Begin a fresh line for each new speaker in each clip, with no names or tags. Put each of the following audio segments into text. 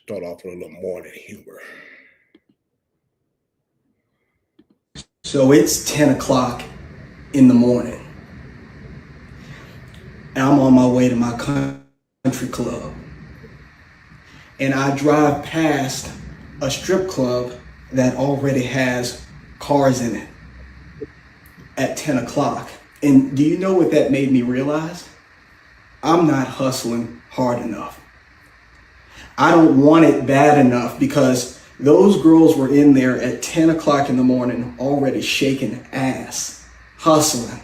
start off with a little morning humor.
So it's 10 o'clock in the morning, and I'm on my way to my country club. And I drive past a strip club that already has cars in it at 10 o'clock. And do you know what that made me realize? I'm not hustling hard enough. I don't want it bad enough because those girls were in there at 10 o'clock in the morning already shaking ass, hustling.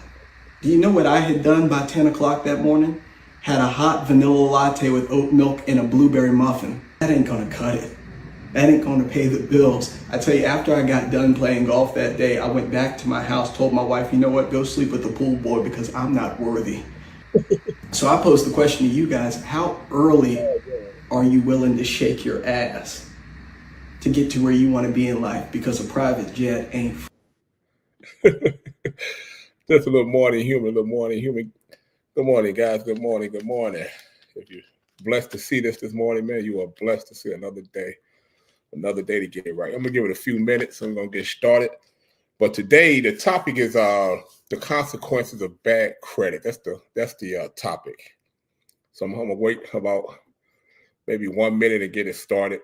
Do you know what I had done by 10 o'clock that morning? Had a hot vanilla latte with oat milk and a blueberry muffin. That ain't gonna cut it. That ain't gonna pay the bills. I tell you, after I got done playing golf that day, I went back to my house, told my wife, you know what, go sleep with the pool boy because I'm not worthy. So I posed the question to you guys, how early are you willing to shake your ass to get to where you want to be in life? Because a private jet ain't.
Just a little morning humor, Good morning, guys. Good morning. If you're blessed to see this morning, man, you are blessed to see another day to get it right. I'm gonna give it a few minutes. I'm gonna get started. But today the topic is the consequences of bad credit. That's the topic. So I'm gonna wait about maybe 1 minute to get it started.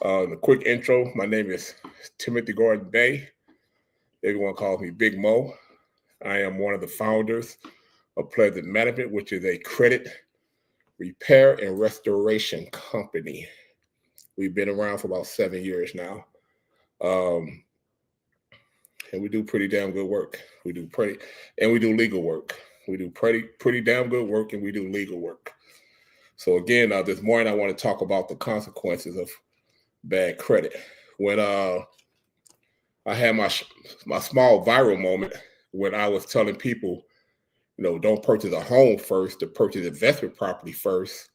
A quick intro. My name is Timothy Gordon Bay. Everyone calls me Big Mo. I am one of the founders of Pleasant Management, which is a credit repair and restoration company. We've been around for about 7 years now. And we do pretty damn good work. We do legal work. We do pretty damn good work, and we do legal work. So again, this morning I want to talk about the consequences of bad credit. When I had my small viral moment when I was telling people, don't purchase a home first, to purchase investment property first.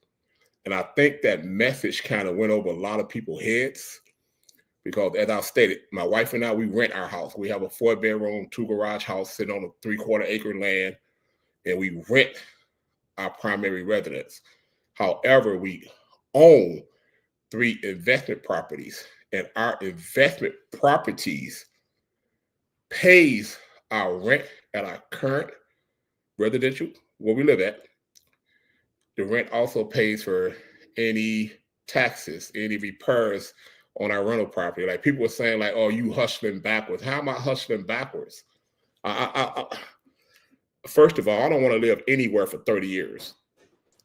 And I think that message kind of went over a lot of people's heads because, as I stated, my wife and I, we rent our house. We have a 4-bedroom, 2-garage house sitting on a 3/4 acre land, and we rent our primary residence. However, we own 3 investment properties, and our investment properties pays our rent at our current residential where we live at. The rent also pays for any taxes, any repairs on our rental property. Like people were saying, like, "Oh, you hustling backwards." How am I hustling backwards? First of all, I don't want to live anywhere for 30 years.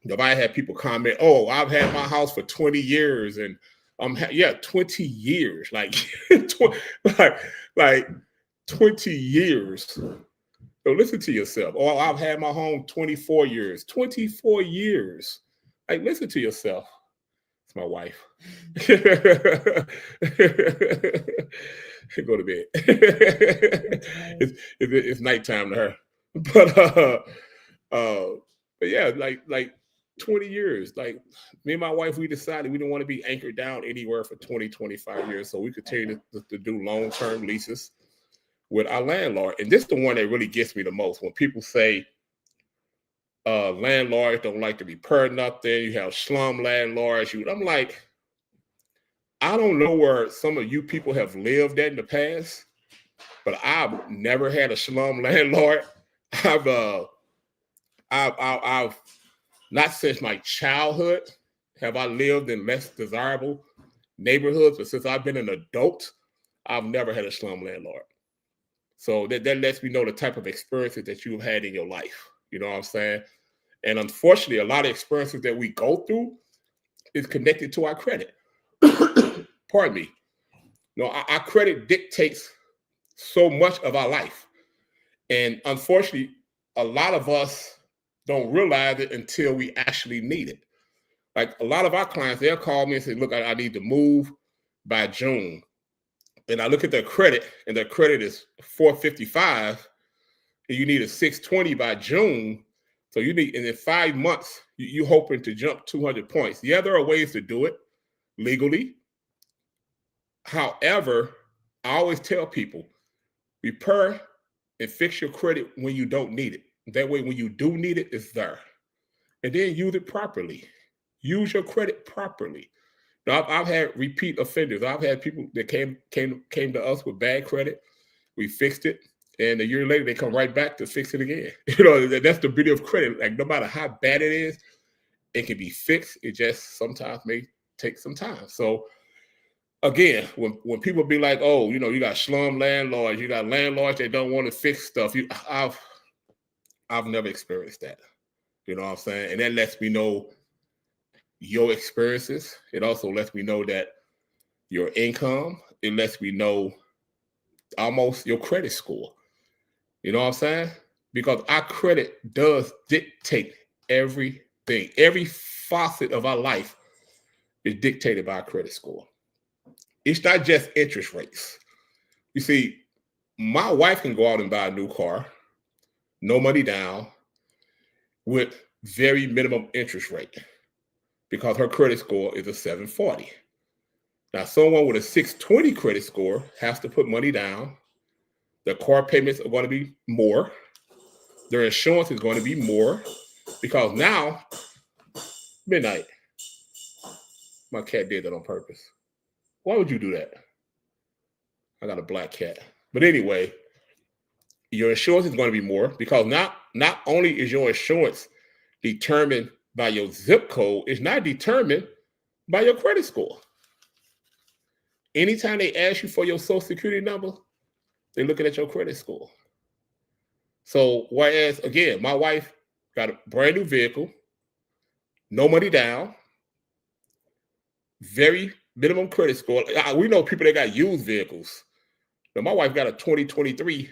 If I had people comment, "Oh, I've had my house for 20 years," and 20 years, like 20 years. So listen to yourself. Oh, I've had my home 24 years. 24 years. Like, listen to yourself. It's my wife. Go to bed. It's nighttime to her. But yeah, like 20 years. Like me and my wife, we decided we didn't want to be anchored down anywhere for 20, 25 years. So we continue to do long-term leases with our landlord. And this is the one that really gets me the most. When people say landlords don't like to repair nothing, you have slum landlords. I'm like, I don't know where some of you people have lived at in the past, but I've never had a slum landlord. I've not since my childhood have I lived in less desirable neighborhoods, but since I've been an adult, I've never had a slum landlord. So that lets me know the type of experiences that you've had in your life. You know what I'm saying? And unfortunately, a lot of experiences that we go through is connected to our credit. Pardon me. Our credit dictates so much of our life. And unfortunately, a lot of us don't realize it until we actually need it. Like a lot of our clients, they'll call me and say, look, I need to move by June. And I look at their credit, and their credit is 455, and you need a 620 by June. So you need, and in 5 months, you're hoping to jump 200 points. Yeah, there are ways to do it legally. However, I always tell people, repair and fix your credit when you don't need it. That way, when you do need it, it's there. And then use it properly. Use your credit properly. Now, I've had repeat offenders. I've had people that came to us with bad credit. We fixed it, and a year later they come right back to fix it again. That's the beauty of credit. Like no matter how bad it is, it can be fixed. It just sometimes may take some time. So again, when people be like, "Oh, you got slum landlords, you got landlords that don't want to fix stuff," I've never experienced that. You know what I'm saying? And that lets me know your experiences. It also lets me know that your income. It lets me know almost your credit score. You know what I'm saying? Because our credit does dictate everything. Every facet of our life is dictated by our credit score. It's not just interest rates. You see, my wife can go out and buy a new car, no money down, with very minimum interest rate because her credit score is a 740. Now, someone with a 620 credit score has to put money down. The car payments are going to be more. Their insurance is going to be more because now, midnight, my cat did that on purpose. Why would you do that? I got a black cat. But anyway, your insurance is going to be more because not only is your insurance determined by your zip code, it's not determined by your credit score. Anytime they ask you for your social security number, they're looking at your credit score. So whereas, again, my wife got a brand new vehicle, no money down, very minimum credit score. We know people that got used vehicles. Now, my wife got a 2023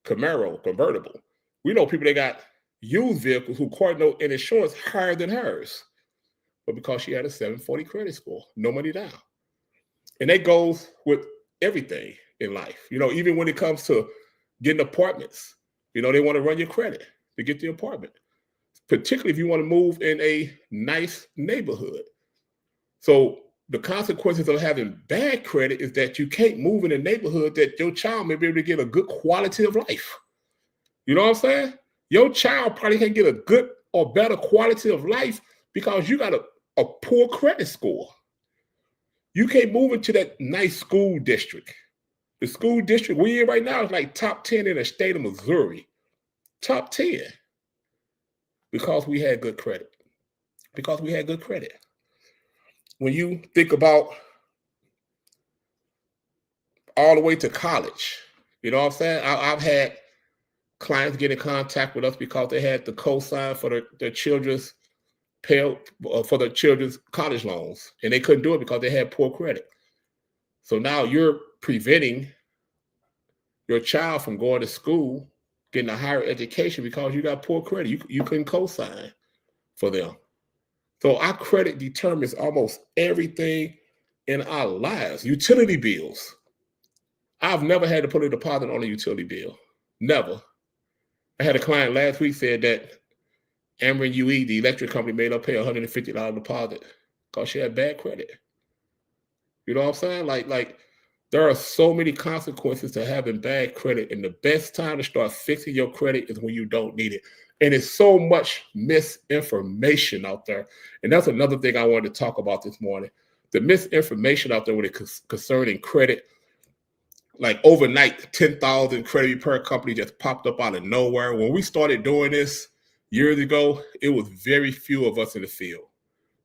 Camaro convertible. We know people that got used vehicles who cardinal in insurance higher than hers. But because she had a 740 credit score, no money down. And that goes with everything in life. Even when it comes to getting apartments, they want to run your credit to get the apartment, particularly if you want to move in a nice neighborhood. So the consequences of having bad credit is that you can't move in a neighborhood that your child may be able to get a good quality of life. You know what I'm saying? Your child probably can't get a good or better quality of life because you got a poor credit score. You can't move into that nice school district. The school district we're in right now is like top 10 in the state of Missouri. Top 10. Because we had good credit. Because we had good credit. When you think about all the way to college, you know what I'm saying? I've had clients get in contact with us because they had the cosign for their children's for their children's college loans, and they couldn't do it because they had poor credit. So now you're preventing your child from going to school, getting a higher education because you got poor credit. You couldn't co-sign for them. So our credit determines almost everything in our lives. Utility bills. I've never had to put a deposit on a utility bill. Never. I had a client last week said that Ameren UE, the electric company, made her pay $150 deposit because she had bad credit. You know what I'm saying? Like there are so many consequences to having bad credit, and the best time to start fixing your credit is when you don't need it. And it's so much misinformation out there. And that's another thing I wanted to talk about this morning. The misinformation out there when it's concerning credit. Like overnight, 10,000 credit repair company just popped up out of nowhere. When we started doing this years ago, it was very few of us in the field.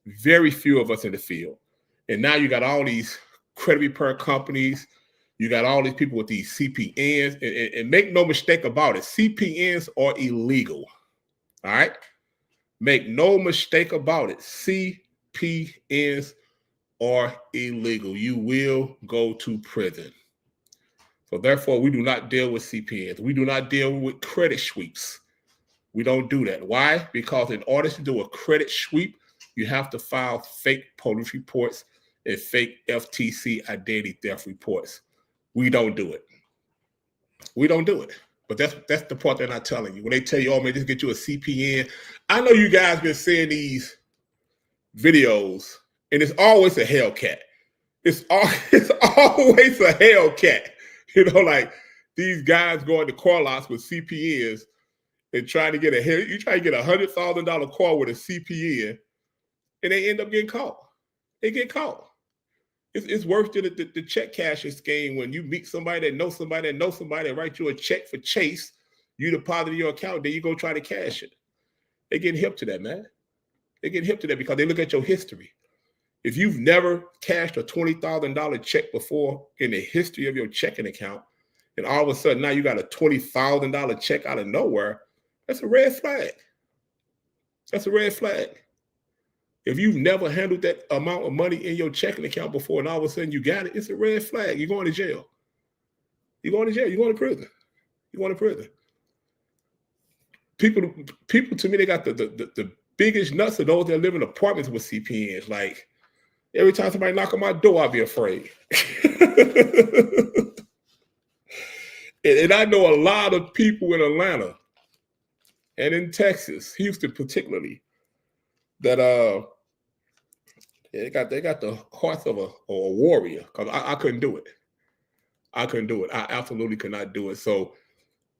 Very few of us in the field. And now you got all these credit repair companies. You got all these people with these CPNs. And make no mistake about it, CPNs are illegal. All right? Make no mistake about it. CPNs are illegal. You will go to prison. So therefore, we do not deal with CPNs. We do not deal with credit sweeps. We don't do that. Why? Because in order to do a credit sweep, you have to file fake police reports and fake FTC identity theft reports. We don't do it. We don't do it. But that's the part they're not telling you. When they tell you, oh man, just get you a CPN. I know you guys been seeing these videos, and it's always a Hellcat. It's always a Hellcat. Like these guys going to car lots with CPNs and trying to get you try to get $100,000 car with a CPN, and they end up getting caught. They get caught. It's worse than the check cashing scheme when you meet somebody that knows somebody that knows somebody and write you a check for Chase, you deposit in your account, then you go try to cash it. They get hip to that, man. They get hip to that because they look at your history. If you've never cashed a $20,000 check before in the history of your checking account, and all of a sudden now you got a $20,000 check out of nowhere, that's a red flag. That's a red flag. If you've never handled that amount of money in your checking account before and all of a sudden you got it, it's a red flag. You're going to jail. You're going to jail. You're going to prison. You're going to prison. People to me, they got the biggest nuts of those that live in apartments with CPNs. Like, every time somebody knock on my door, I'll be afraid. and I know a lot of people in Atlanta and in Texas, Houston particularly, that they got the hearts of a warrior. Because I couldn't do it. I couldn't do it. I absolutely could not do it. So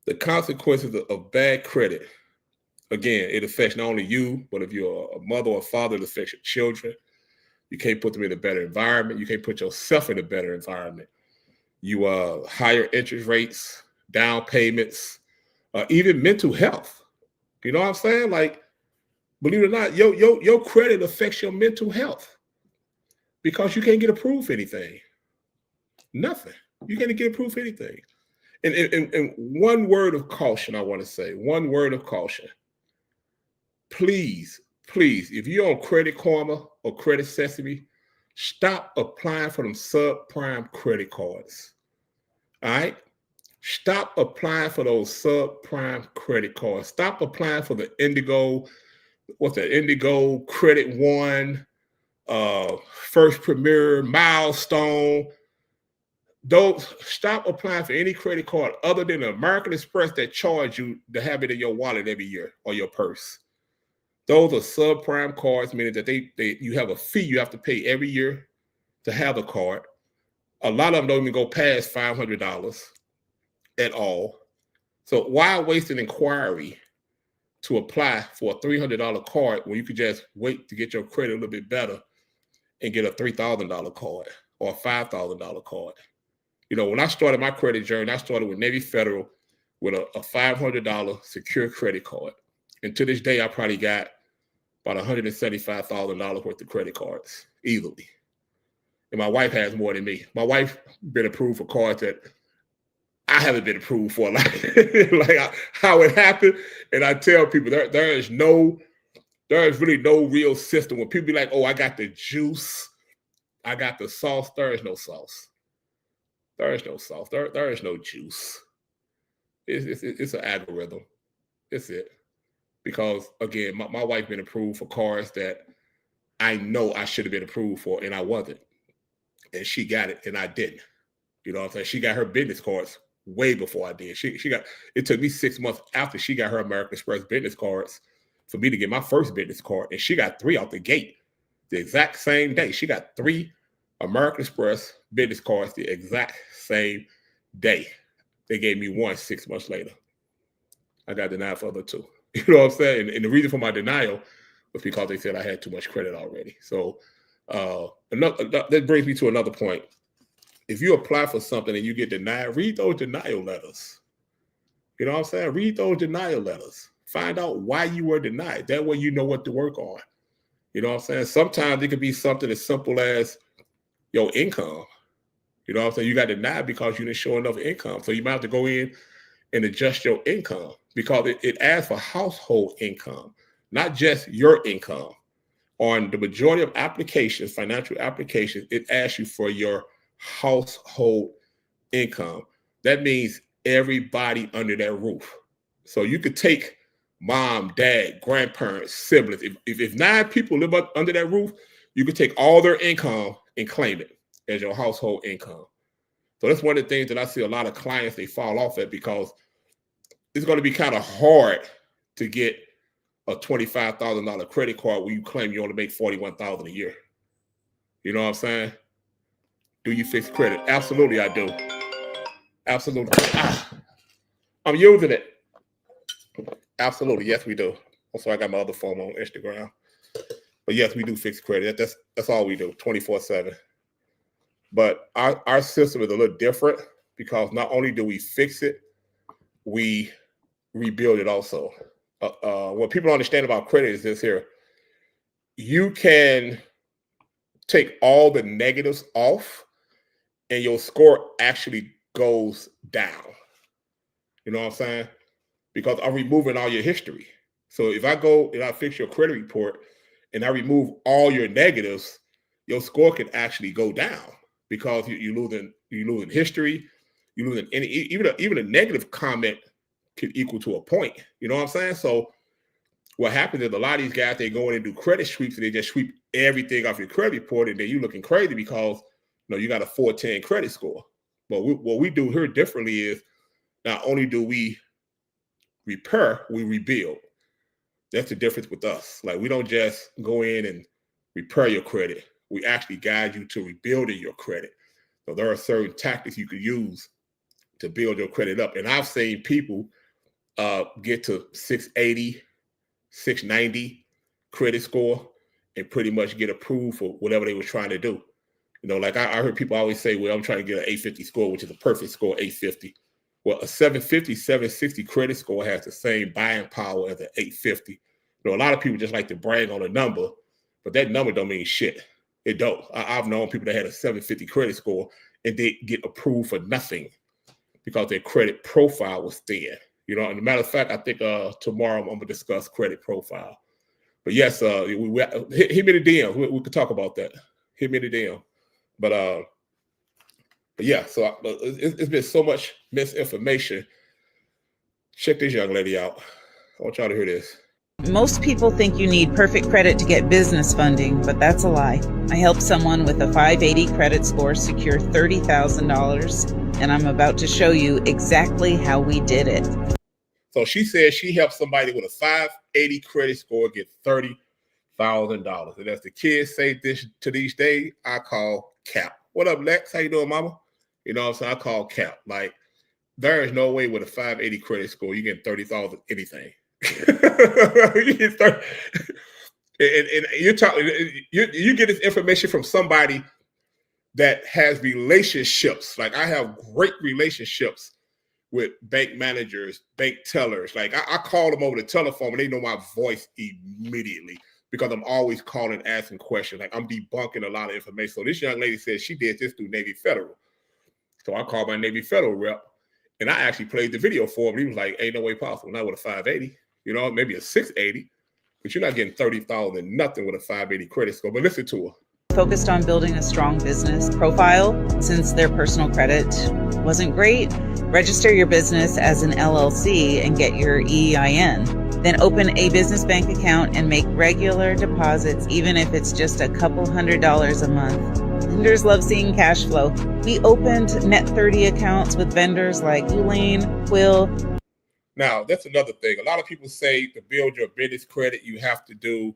the consequences of bad credit, again, it affects not only you, but if you're a mother or a father, it affects your children. You can't put them in a better environment. You can't put yourself in a better environment. You higher interest rates, down payments, even mental health. You know what I'm saying? Like, believe it or not, your credit affects your mental health because you can't get approved for anything. Nothing. You can't get approved for anything. And one word of caution, I want to say, one word of caution. Please, if you're on Credit Karma or Credit Sesame, stop applying for them subprime credit cards. All right? Stop applying for those subprime credit cards. Stop applying for the Indigo, what's that? Indigo, Credit One, First Premier, Milestone. Don't stop applying for any credit card other than American Express that charge you to have it in your wallet every year or your purse. Those are subprime cards, meaning that you have a fee you have to pay every year to have the card. A lot of them don't even go past $500 at all. So why waste an inquiry to apply for a $300 card when you could just wait to get your credit a little bit better and get a $3,000 card or a $5,000 card? You know, when I started my credit journey, I started with Navy Federal with a $500 secure credit card. And to this day, I probably got about $175,000 worth of credit cards easily. And my wife has more than me. My wife been approved for cards that I haven't been approved for, like how it happened. And I tell people there is really no real system. When people be like, oh, I got the juice, I got the sauce, there is no sauce. There is no sauce. There is no juice. It's an algorithm. It's it. Because, again, my wife been approved for cards that I know I should have been approved for, and I wasn't. And she got it, and I didn't. You know what I'm saying? She got her business cards way before I did. It took me 6 months after she got her American Express business cards for me to get my first business card. And she got 3 out the gate the exact same day. She got 3 American Express business cards the exact same day. They gave me 1 6 months later. I got denied for the other 2. You know what I'm saying? And the reason for my denial was because they said I had too much credit already. So that brings me to another point. If you apply for something and you get denied, read those denial letters. You know what I'm saying? Read those denial letters. Find out why you were denied. That way you know what to work on. You know what I'm saying? Sometimes it could be something as simple as your income. You know what I'm saying? You got denied because you didn't show enough income. So you might have to go in and adjust your income because it asks for household income, not just your income. On the majority of applications, financial applications, it asks you for your household income. That means everybody under that roof. So you could take mom, dad, grandparents, siblings. If 9 people live up under that roof, you could take all their income and claim it as your household income. So that's one of the things that I see a lot of clients, they fall off at because it's going to be kind of hard to get a $25,000 credit card where you claim you only make $41,000 a year. You know what I'm saying? Do you fix credit? Absolutely, I do. Absolutely. I'm using it. Absolutely, yes, we do. Also, I got my other phone on Instagram. But yes, we do fix credit. That's all we do, 24/7. But our system is a little different because not only do we fix it, we rebuild it also. What people don't understand about credit is this here. You can take all the negatives off and your score actually goes down. You know what I'm saying? Because I'm removing all your history. So if I go and I fix your credit report and I remove all your negatives, your score can actually go down because you're losing history, you're losing any even a negative comment could equal to a point. You know what I'm saying? So what happens is a lot of these guys, they go in and do credit sweeps and they just sweep everything off your credit report, and then you looking crazy because you got a 410 credit score. But what we do here differently is not only do we repair, we rebuild. That's the difference with us. Like, we don't just go in and repair your credit. We actually guide you to rebuilding your credit. So there are certain tactics you can use to build your credit up. And I've seen people get to 680, 690 credit score and pretty much get approved for whatever they were trying to do. Like I heard people always say, well, I'm trying to get an 850 score, which is a perfect score, 850. Well, a 750, 760 credit score has the same buying power as an 850. A lot of people just like to brag on a number, but that number don't mean shit. It don't. I've known people that had a 750 credit score and they get approved for nothing because their credit profile was thin. And as a matter of fact, I think tomorrow I'm going to discuss credit profile. But yes, hit me the DM. We could talk about that. Hit me the DM. But yeah, so it's been so much misinformation. Check this young lady out. I want y'all to hear this.
Most people think you need perfect credit to get business funding, but that's a lie. I helped someone with a 580 credit score secure $30,000, and I'm about to show you exactly how we did it.
So she said she helped somebody with a 580 credit score get $30,000. And as the kids say this to these days, I call cap. What up, Lex? How you doing, mama? You know what I'm saying? I call cap. Like, there is no way with a 580 credit score you get 30,000 anything. You get 30, and you're talking. You get this information from somebody that has relationships. Like, I have great relationships with bank managers, bank tellers. Like, I call them over the telephone and they know my voice immediately because I'm always calling, asking questions. Like, I'm debunking a lot of information. So this young lady said she did this through Navy Federal. So I called my Navy Federal rep and I actually played the video for him. He was like, ain't no way possible. Not with a 580, maybe a 680, but you're not getting 30,000 nothing with a 580 credit score. But listen to her.
Focused on building a strong business profile. Since their personal credit wasn't great, register your business as an LLC and get your EIN. Then open a business bank account and make regular deposits, even if it's just a couple $100s a month. Vendors love seeing cash flow. We opened Net 30 accounts with vendors like Elaine, Quill.
Now, that's another thing. A lot of people say to build your business credit, you have to do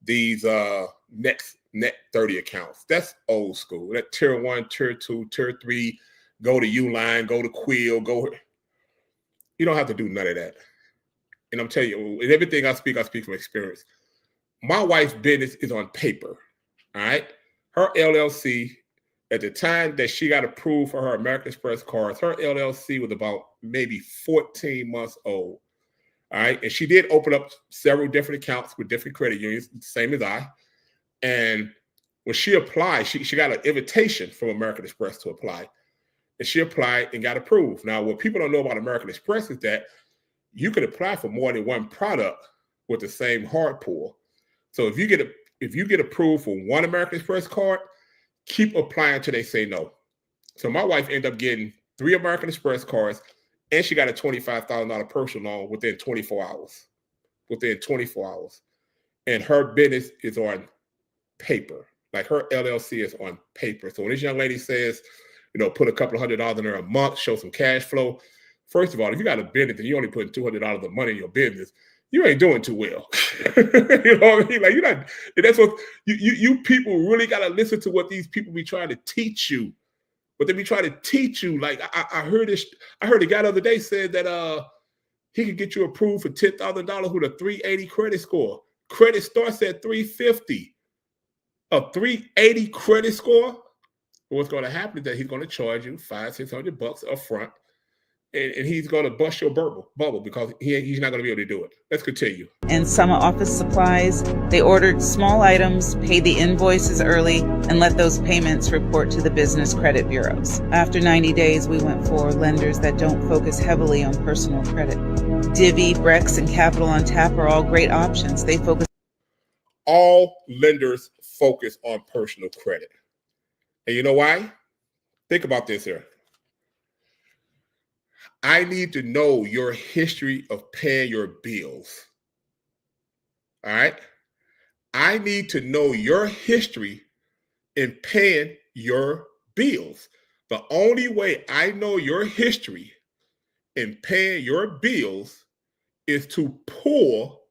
these Net 30 accounts. That's old school. That tier 1, tier 2, tier 3, go to Uline, go to Quill, You don't have to do none of that. And I'm telling you, in everything I speak from experience. My wife's business is on paper, all right? Her LLC, at the time that she got approved for her American Express cards, her LLC was about maybe 14 months old, all right? And she did open up several different accounts with different credit unions, same as I. And when she applied, she got an invitation from American Express to apply. And she applied and got approved. Now, what people don't know about American Express is that you can apply for more than one product with the same hard pull. So if you get approved for one American Express card, keep applying until they say no. So my wife ended up getting 3 American Express cards, and she got a $25,000 personal loan within 24 hours. Within 24 hours. And her business is on paper. Like, her LLC is on paper. So when this young lady says, put a couple of $100s in there a month, show some cash flow. First of all, if you got a business and you only putting $200 of money in your business, you ain't doing too well. You know what I mean? Like, you're not. That's what you people really got to listen to what these people be trying to teach you. But they be trying to teach you. Like, I heard this. I heard a guy the other day said that he could get you approved for $10,000 with a 380 credit score. Credit starts at 350. A 380 credit score But what's going to happen is that he's going to charge you $500-$600 up front, and he's going to bust your bubble because he's not going to be able to do it. Let's continue.
And some office supplies, they ordered small items, paid the invoices early, and let those payments report to the business credit bureaus. After 90 days, we went for lenders that don't focus heavily on personal credit. Divvy, Brex, and Capital on Tap are all great options. They focus.
All lenders focus on personal credit. And you know why? Think about this here. I need to know your history of paying your bills. All right? I need to know your history in paying your bills. The only way I know your history in paying your bills is to pull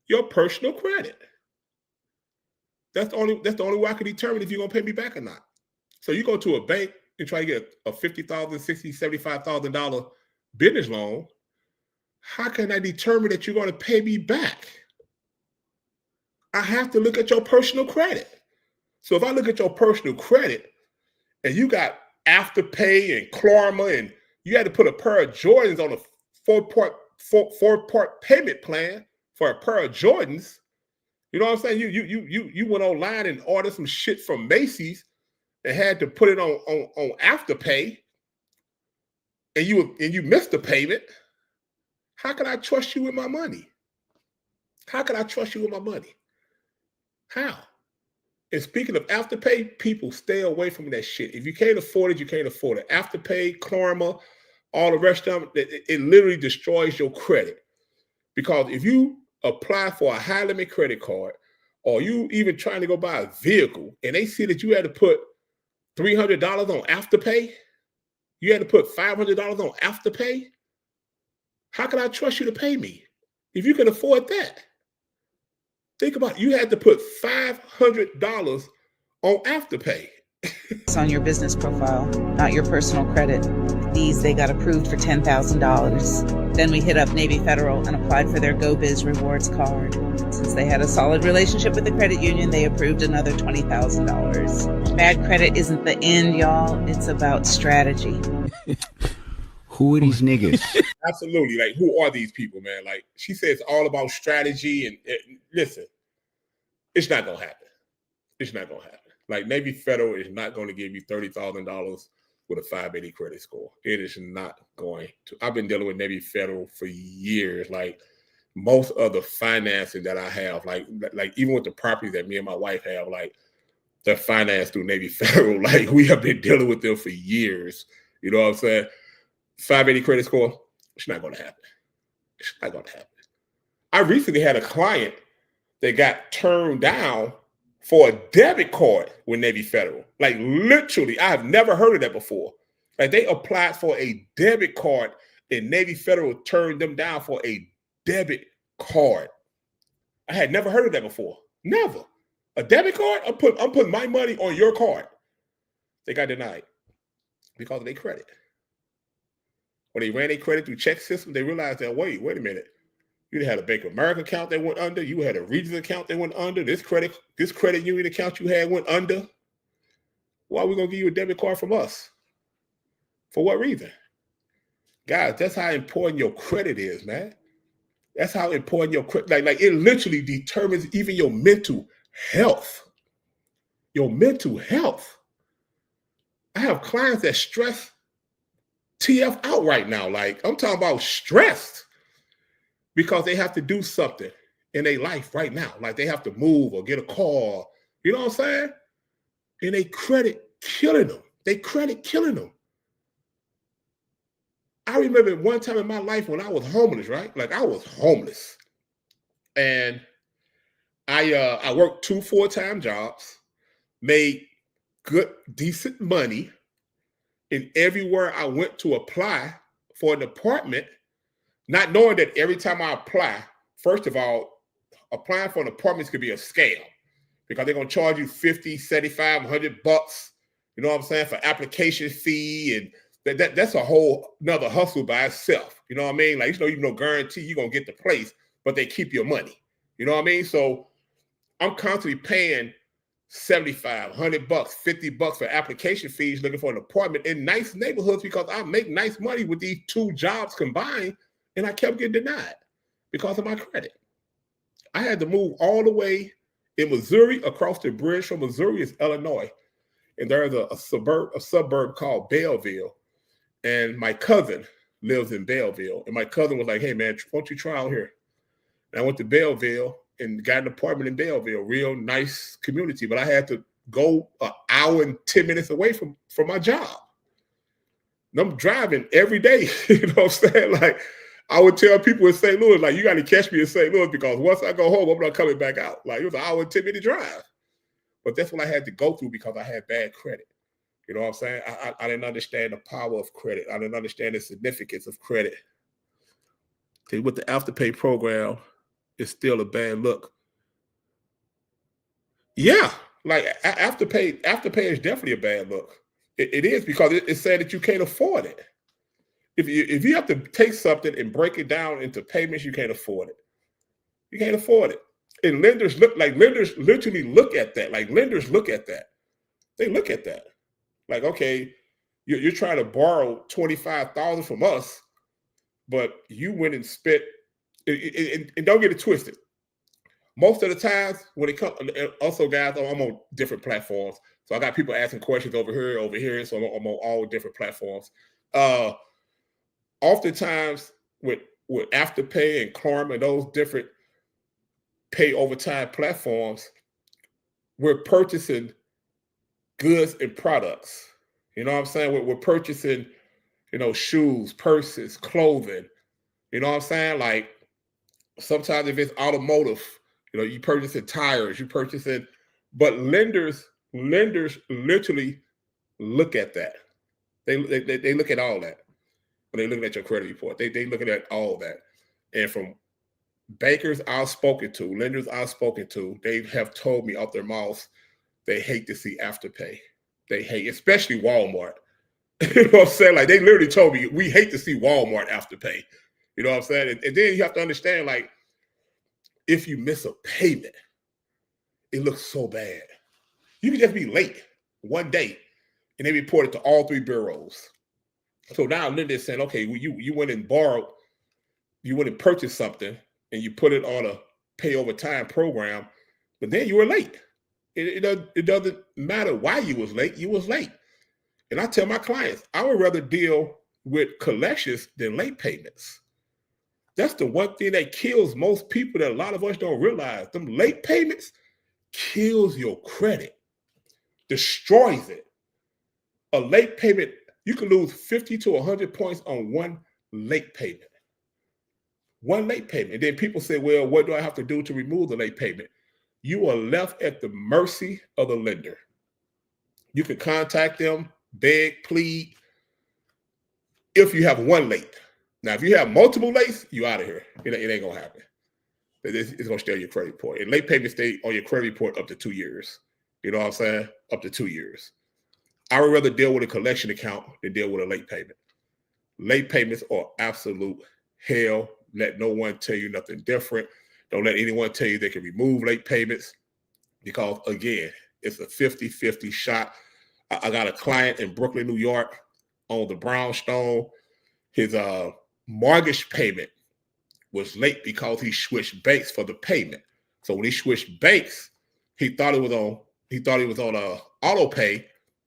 your personal credit. That's the only way I can determine if you're going to pay me back or not. So you go to a bank and try to get a $50,000, $60,000, $75,000 business loan. How can I determine that you're going to pay me back? I have to look at your personal credit. So if I look at your personal credit and you got Afterpay and Klarma and you had to put a pair of Jordans on a four-part payment plan for a pair of Jordans, you know what I'm saying? You went online and ordered some shit from Macy's and had to put it on Afterpay, and you missed the payment. How can I trust you with my money? How can I trust you with my money? How? And speaking of Afterpay, people stay away from that shit. If you can't afford it, you can't afford it. Afterpay, Klarma, all the rest of them, it literally destroys your credit. Because if you apply for a high limit credit card, or you even trying to go buy a vehicle, and they see that you had to put $300 on Afterpay, you had to put $500 on Afterpay, how can I trust you to pay me if you can afford that? Think about it. You had to put $500 on Afterpay.
It's on your business profile, not your personal credit. These, they got approved for $10,000. Then we hit up Navy Federal and applied for their GoBiz Rewards card. Since they had a solid relationship with the credit union, they approved another $20,000. Bad credit isn't the end, y'all. It's about strategy.
Who are these niggas?
Absolutely. Like, who are these people, man? Like, she says it's all about strategy. And listen, it's not going to happen. It's not going to happen. Like, Navy Federal is not going to give you $30,000 with a 580 credit score. It is not going to. I've been dealing with Navy Federal for years. Like, most of the financing that I have, like even with the properties that me and my wife have, like, they're financed through Navy Federal. Like, we have been dealing with them for years. You know what I'm saying? 580 credit score, it's not going to happen. It's not going to happen. I recently had a client that got turned down for a debit card with Navy Federal. Like, literally, I have never heard of that before. Like, they applied for a debit card and Navy Federal turned them down for a debit card. I had never heard of that before. Never. A debit card? I'm putting my money on your card. They got denied because of their credit. When they ran their credit through check system, they realized that, wait a minute. You had a Bank of America account that went under. You had a Regions account that went under. This credit union account you had went under. Why are we going to give you a debit card from us? For what reason? Guys, that's how important your credit is, man. That's how important your credit, like it literally determines even your mental health. Your mental health. I have clients that stress TF out right now. Like, I'm talking about stressed because they have to do something in their life right now. Like, they have to move or get a car. You know what I'm saying? And they credit killing them. I remember one time in my life when I was homeless, right? Like, I was homeless. And I worked 2 full-time jobs, made good, decent money. And everywhere I went to apply for an apartment, not knowing that every time I apply, first of all, applying for an apartment could be a scam because they're going to charge you $50, $75, $100, you know what I'm saying, for application fee. And that's a whole another hustle by itself. You know what I mean? Like, you no guarantee you're going to get the place, but they keep your money. You know what I mean? So I'm constantly paying $75, $100, $50 for application fees looking for an apartment in nice neighborhoods because I make nice money with these two jobs combined, and I kept getting denied because of my credit. I had to move all the way in Missouri. Across the bridge from Missouri is Illinois, and there's a suburb called Belleville, and my cousin lives in Belleville, and my cousin was like, "Hey man, why don't you try out here?" And I went to Belleville and got an apartment in Belleville, real nice community, but I had to go an hour and 10 minutes away from my job. And I'm driving every day, you know what I'm saying? Like, I would tell people in St. Louis, like, you got to catch me in St. Louis because once I go home, I'm not coming back out. Like, it was an hour and 10-minute drive. But that's what I had to go through because I had bad credit. You know what I'm saying? I didn't understand the power of credit. I didn't understand the significance of credit. See, with the Afterpay program, it's still a bad look. Yeah, like Afterpay is definitely a bad look. It is because it's saying that you can't afford it. If you have to take something and break it down into payments, you can't afford it. You can't afford it. And lenders literally look at that. Like lenders look at that. They look at that. Like, okay, you're trying to borrow $25,000 from us, but you went and spent. And don't get it twisted. Most of the times when it comes, also guys, I'm on different platforms. So I got people asking questions over here. So I'm on all different platforms. Oftentimes with Afterpay and Klarna and those different pay over time platforms, we're purchasing goods and products. You know what I'm saying? We're purchasing, shoes, purses, clothing. You know what I'm saying? Like, sometimes if it's automotive, you purchasing tires, but lenders literally look at that. They look at all that when they're looking at your credit report. They looking at all that. And from bankers I've spoken to, lenders I've spoken to, they have told me out their mouths they hate to see Afterpay. They hate, especially Walmart. You know what I'm saying? Like, they literally told me, we hate to see Walmart Afterpay. You know what I'm saying? And then you have to understand, like, if you miss a payment, it looks so bad. You can just be late one day, and they report it to all three bureaus. So now lender is saying, okay, well, you went and borrowed, you went and purchased something, and you put it on a pay over time program, but then you were late. It doesn't matter why you was late. You was late. And I tell my clients, I would rather deal with collections than late payments. That's the one thing that kills most people that a lot of us don't realize. Them late payments kills your credit, destroys it. A late payment, you can lose 50 to 100 points on one late payment. One late payment. And then people say, well, what do I have to do to remove the late payment? You are left at the mercy of the lender. You can contact them, beg, plead, if you have one late. Now, if you have multiple lates, you out of here. It ain't going to happen. It's going to stay on your credit report. And late payments stay on your credit report up to 2 years. You know what I'm saying? Up to 2 years. I would rather deal with a collection account than deal with a late payment. Late payments are absolute hell. Let no one tell you nothing different. Don't let anyone tell you they can remove late payments because, again, it's a 50-50 shot. I got a client in Brooklyn, New York on the brownstone. His mortgage payment was late because he switched banks for the payment. So when he switched banks, he thought he was on auto pay,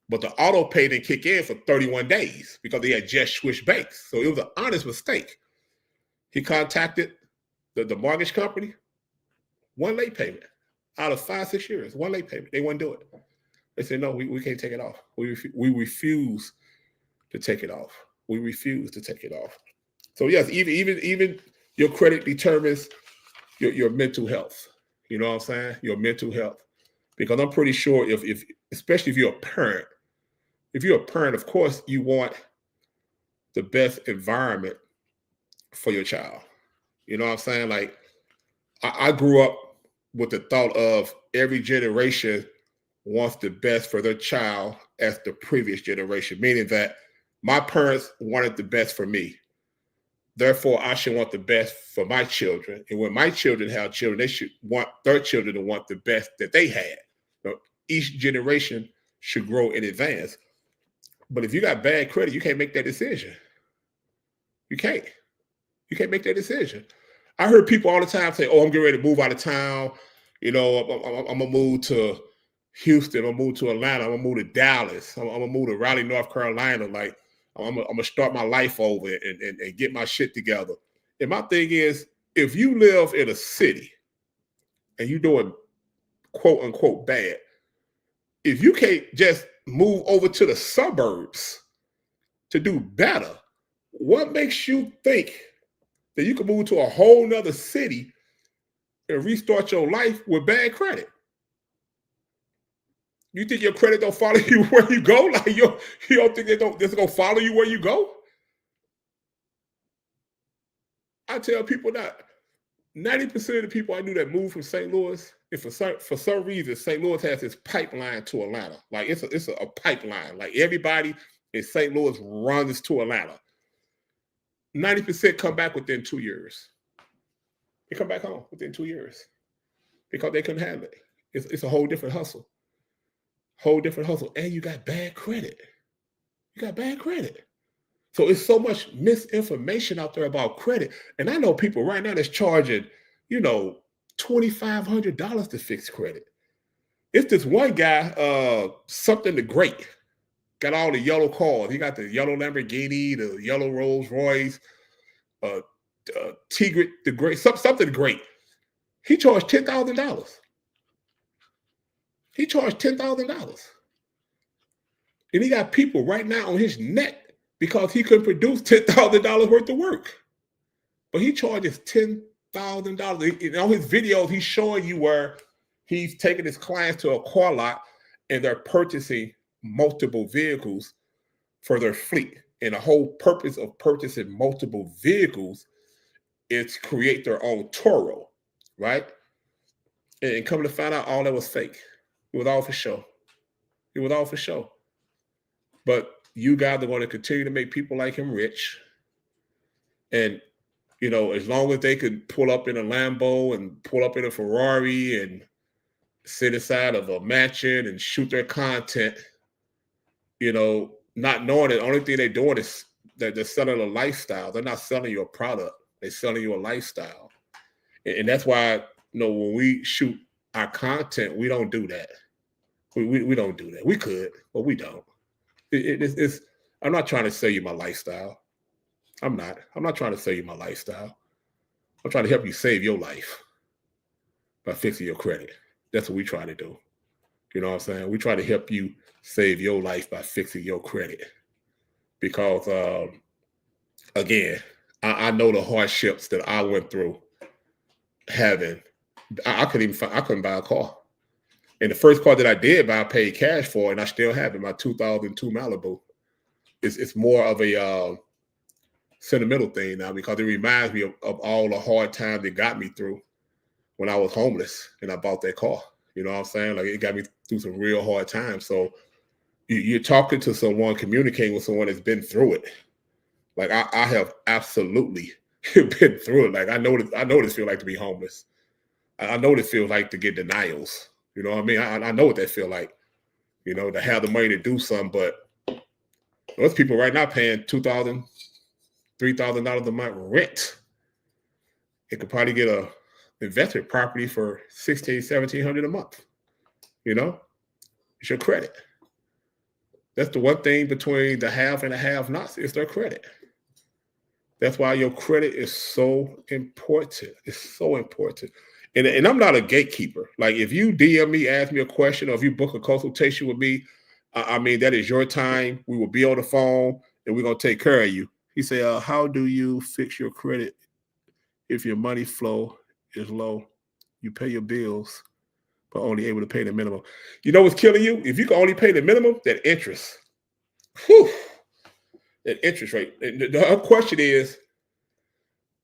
but the auto pay didn't kick in for 31 days because he had just switched banks. So it was an honest mistake. He contacted the mortgage company. One late payment out of 5-6 years. One late payment. They wouldn't do it. They said, no, we can't take it off. We refuse to take it off. We refuse to take it off. So yes, even your credit determines your mental health. You know what I'm saying? Your mental health. Because I'm pretty sure if especially if you're a parent, of course you want the best environment for your child. You know what I'm saying? Like, I grew up with the thought of every generation wants the best for their child as the previous generation, meaning that my parents wanted the best for me. Therefore, I should want the best for my children. And when my children have children, they should want their children to want the best that they had. each generation should grow in advance. But if you got bad credit, you can't make that decision. You can't. You can't make that decision. I heard people all the time say, "Oh, I'm getting ready to move out of town. You know, I'm gonna move to Houston. I'm gonna move to Atlanta. I'm gonna move to Dallas. I'm gonna move to Raleigh, North Carolina. Like, I'm gonna start my life over and get my shit together." And my thing is, if you live in a city and you doing quote unquote bad, if you can't just move over to the suburbs to do better, what makes you think that you can move to a whole nother city and restart your life with bad credit? You think your credit don't follow you where you go? Like you don't think it's gonna follow you where you go? I tell people that 90% of the people I knew that moved from St. Louis, if for some reason St. Louis has this pipeline to Atlanta, like it's a pipeline. Like everybody in St. Louis runs to Atlanta. 90% come back within 2 years. They come back home within 2 years because they couldn't handle it. It's a whole different hustle. Whole different hustle. And you got bad credit. You got bad credit. So it's so much misinformation out there about credit. And I know people right now that's charging, $2,500 to fix credit. It's this one guy, something the great, got all the yellow cars. He got the yellow Lamborghini, the yellow Rolls Royce, Tigre the Great, something great. He charged $10,000. He charged $10,000. And he got people right now on his neck because he couldn't produce $10,000 worth of work. But he charges $10,000. In all his videos, he's showing you where he's taking his clients to a car lot and they're purchasing multiple vehicles for their fleet. And the whole purpose of purchasing multiple vehicles is to create their own Toro, right? And come to find out all that was fake. It was all for show. It was all for show. But you guys are going to continue to make people like him rich. And, as long as they could pull up in a Lambo and pull up in a Ferrari and sit inside of a mansion and shoot their content, not knowing that the only thing they're doing is that they're selling a lifestyle. They're not selling you a product. They're selling you a lifestyle. And that's why, when we shoot our content, we don't do that. We don't do that. We could, but we don't. I'm not trying to sell you my lifestyle. I'm not trying to sell you my lifestyle. I'm trying to help you save your life by fixing your credit. That's what we try to do. You know what I'm saying? We try to help you save your life by fixing your credit. Because, again, I know the hardships that I went through having. I couldn't buy a car. And the first car that I did buy, I paid cash for, and I still have it, my 2002 Malibu. It's more of a sentimental thing now because it reminds me of all the hard times it got me through when I was homeless and I bought that car. You know what I'm saying? Like, it got me through some real hard times. So you're talking to someone, communicating with someone that's been through it. Like, I have absolutely been through it. Like, I know what it feels like to be homeless. I know what it feels like to get denials. You know what I mean? I know what that feel like, to have the money to do something. But those people right now paying $2,000, $3,000 a month rent. It could probably get a investment property for $1,600, $1,700 a month. It's your credit. That's the one thing between the have and the have-nots is their credit. That's why your credit is so important. It's so important. And I'm not a gatekeeper. Like, if you DM me, ask me a question, or if you book a consultation with me, I mean, that is your time. We will be on the phone, and we're going to take care of you. He said, how do you fix your credit if your money flow is low? You pay your bills, but only able to pay the minimum. You know what's killing you? If you can only pay the minimum, that interest. Whew, that interest rate. The question is,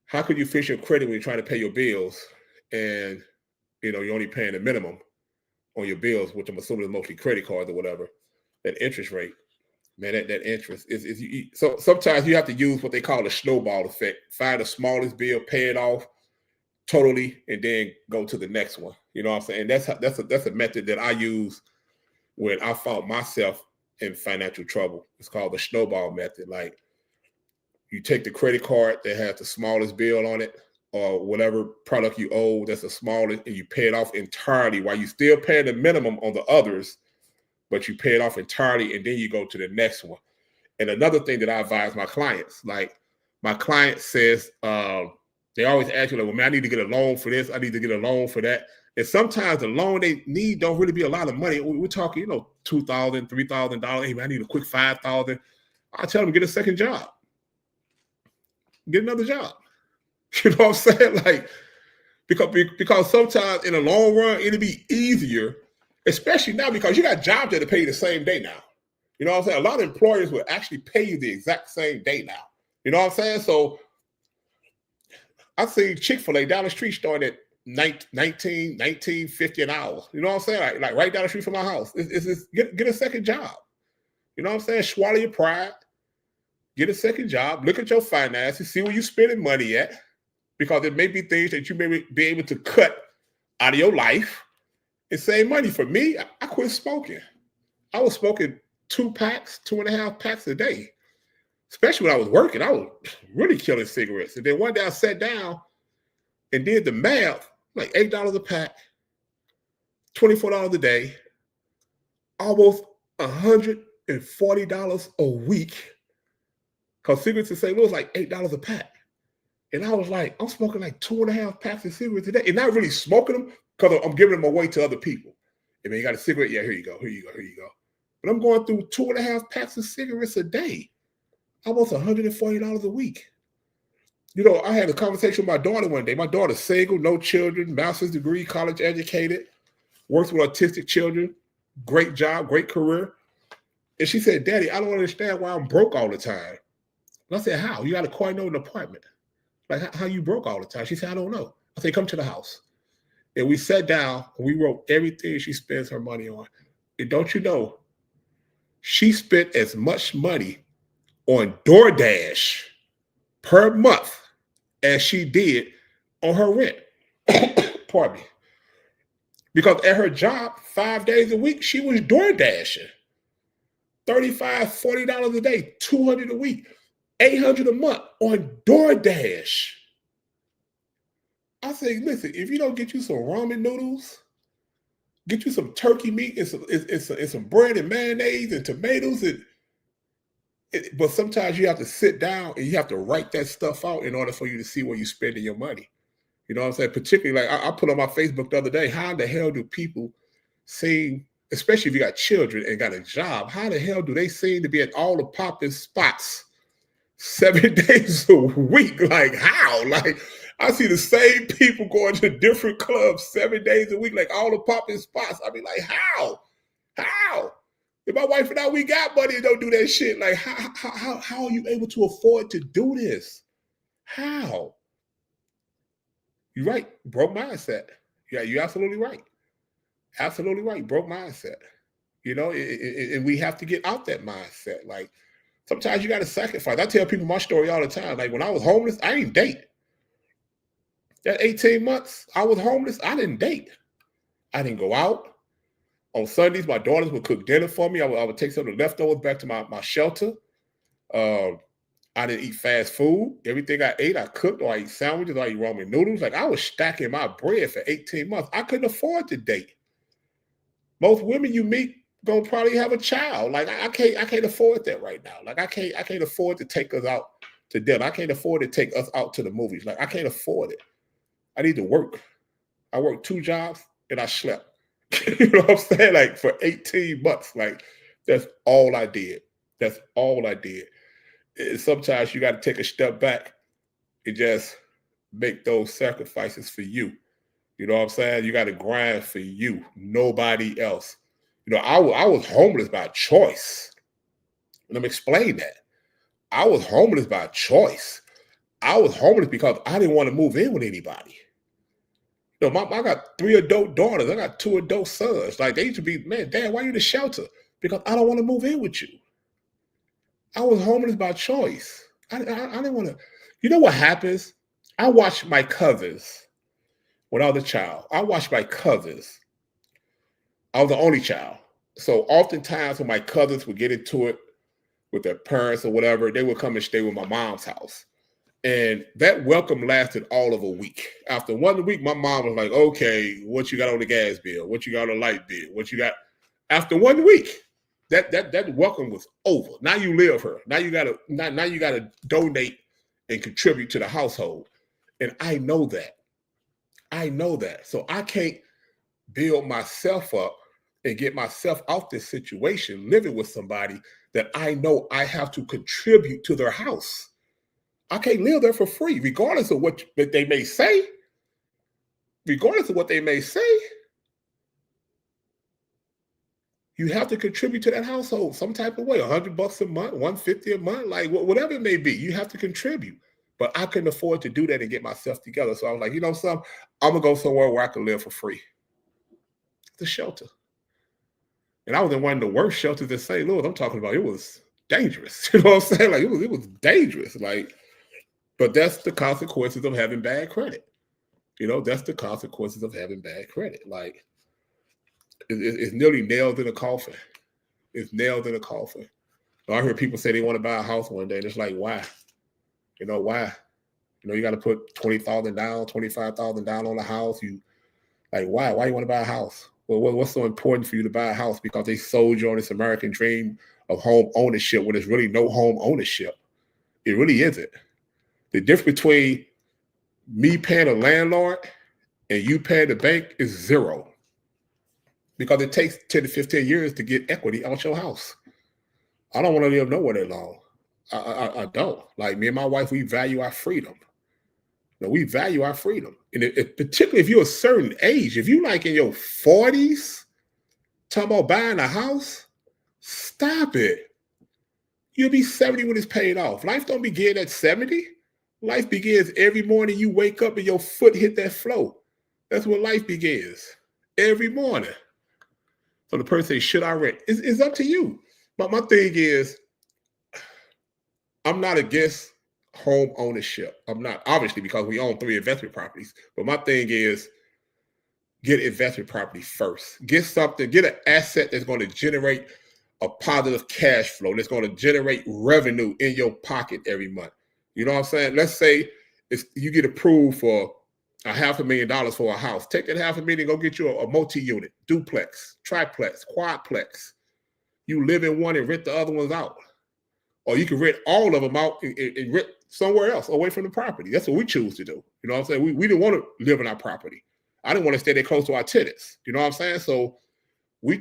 how could you fix your credit when you're trying to pay your bills? And, you're only paying the minimum on your bills, which I'm assuming is mostly credit cards or whatever. That interest rate, man, that interest is so sometimes you have to use what they call a snowball effect. Find the smallest bill, pay it off totally, and then go to the next one. You know what I'm saying? That's a method that I use when I found myself in financial trouble. It's called the snowball method. Like, you take the credit card that has the smallest bill on it, or whatever product you owe that's the smallest, and you pay it off entirely while you still paying the minimum on the others, but you pay it off entirely, and then you go to the next one. And another thing that I advise my clients, like, my client says, they always ask you, like, well, man, I need to get a loan for this. I need to get a loan for that. And sometimes the loan they need don't really be a lot of money. We're talking, $2,000, $3,000. Hey, man, I need a quick $5,000. I tell them, get a second job. Get another job. You know what I'm saying? Like, because sometimes in the long run, it'll be easier, especially now because you got jobs that pay you the same day now. You know what I'm saying? A lot of employers will actually pay you the exact same day now. You know what I'm saying? So I see Chick-fil-A down the street starting at $19.50 an hour. You know what I'm saying? Like right down the street from my house. It's get a second job. You know what I'm saying? Swallow your pride. Get a second job. Look at your finances. See where you're spending money at. Because there may be things that you may be able to cut out of your life and save money. For me, I quit smoking. I was smoking 2.5 packs a day. Especially when I was working, I was really killing cigarettes. And then one day I sat down and did the math, like $8 a pack, $24 a day, almost $140 a week. Because cigarettes in St. Louis like $8 a pack. And I was like, I'm smoking like 2.5 packs of cigarettes a day. And not really smoking them because I'm giving them away to other people. And then you got a cigarette? Yeah, here you go, here you go, here you go. But I'm going through 2.5 packs of cigarettes a day. Almost $140 a week. I had a conversation with my daughter one day. My daughter's single, no children, master's degree, college educated, works with autistic children, great job, great career. And she said, Daddy, I don't understand why I'm broke all the time. And I said, how? You got a condo in an apartment. Like, how you broke all the time? She said, I don't know. I said, come to the house. And we sat down and we wrote everything she spends her money on. And don't you know, she spent as much money on DoorDash per month as she did on her rent. Pardon me. Because at her job, 5 days a week, she was DoorDashing. $35, $40 a day, $200 a week, $800 a month on DoorDash. I say, listen, if you don't get you some ramen noodles, get you some turkey meat and some bread and mayonnaise and tomatoes, but sometimes you have to sit down and you have to write that stuff out in order for you to see where you're spending your money. You know what I'm saying? Particularly, like I put on my Facebook the other day, how the hell do people seem, especially if you got children and got a job, how the hell do they seem to be at all the popping spots 7 days a week? Like, how? Like, I see the same people going to different clubs 7 days a week, like all the popping spots. I mean, like, how? How? If my wife and I, we got money and don't do that shit, like, how are you able to afford to do this? How? You're right. Broke mindset. Yeah, you're absolutely right. Absolutely right. Broke mindset. And we have to get out that mindset. Like, sometimes you got to sacrifice. I tell people my story all the time. Like, when I was homeless, I didn't date. That 18 months I was homeless, I didn't date. I didn't go out. On Sundays, my daughters would cook dinner for me. I would take some of the leftovers back to my shelter. I didn't eat fast food. Everything I ate, I cooked, or I eat sandwiches, or I eat ramen noodles. Like, I was stacking my bread for 18 months. I couldn't afford to date. Most women you meet gonna probably have a child. Like, I can't afford that right now. Like, I can't afford to take us out to dinner. I can't afford to take us out to the movies. Like, I can't afford it. I need to work. I worked 2 jobs and I slept. You know what I'm saying? Like, for 18 months, like, that's all I did. That's all I did. And sometimes you got to take a step back and just make those sacrifices for you. You know what I'm saying? You got to grind for you, nobody else. I was homeless by choice. Let me explain that. I was homeless by choice. I was homeless because I didn't want to move in with anybody. I got 3 adult daughters. I got 2 adult sons. Like, they used to be, man, Dad, why are you in the shelter? Because I don't want to move in with you. I was homeless by choice. I didn't want to. You know what happens? I watched my cousins when I was a child. I watched my cousins. I was the only child. So oftentimes when my cousins would get into it with their parents or whatever, they would come and stay with my mom's house. And that welcome lasted all of a week. After 1 week, my mom was like, okay, what you got on the gas bill? What you got on the light bill? What you got? After 1 week, that welcome was over. Now you live her. Now you gotta donate and contribute to the household. And I know that. So I can't build myself up and get myself out this situation living with somebody that I know I have to contribute to their house. I can't live there for free, regardless of what they may say. Regardless of what they may say, you have to contribute to that household some type of way. $100 a month, $150 a month, like whatever it may be. You have to contribute. But I couldn't afford to do that and get myself together. So I was like, you know something? I'm gonna go somewhere where I can live for free. The shelter. And I was in one of the worst shelters in St. Louis. I'm talking about it was dangerous. You know what I'm saying? Like it was dangerous. Like, but that's the consequences of having bad credit. You know, that's the consequences of having bad credit. Like it's nearly nailed in a coffin. It's nailed in a coffin. So I heard people say they want to buy a house one day, and it's like, why? You know, why? You know, you got to put $20,000 down, $25,000 down on the house. You like, why? Why you want to buy a house? Well, what's so important for you to buy a house? Because they sold you on this American dream of home ownership when there's really no home ownership. It really isn't. The difference between me paying a landlord and you paying the bank is zero. Because it takes 10 to 15 years to get equity out your house. I don't want to live nowhere that long. I don't. Like me and my wife, we value our freedom. You know, we value our freedom. And particularly if you're a certain age, if you like in your 40s, talking about buying a house, stop it. You'll be 70 when it's paid off. Life don't begin at 70. Life begins every morning you wake up and your foot hit that floor. That's when life begins. Every morning. So the person says, should I rent? It's up to you. But my thing is, I'm not against home ownership. I'm not, obviously, because we own 3 investment properties. But my thing is, get investment property first. Get something, get an asset that's going to generate a positive cash flow, that's going to generate revenue in your pocket every month. You know what I'm saying? Let's say you get approved for $500,000 for a house. Take that $500,000, go get you a multi-unit, duplex, triplex, quadplex. You live in one and rent the other ones out. Or you can rent all of them out and rent somewhere else away from the property. That's what we choose to do. You know what I'm saying? We didn't want to live in our property. I didn't want to stay there close to our tenants. You know what I'm saying? So we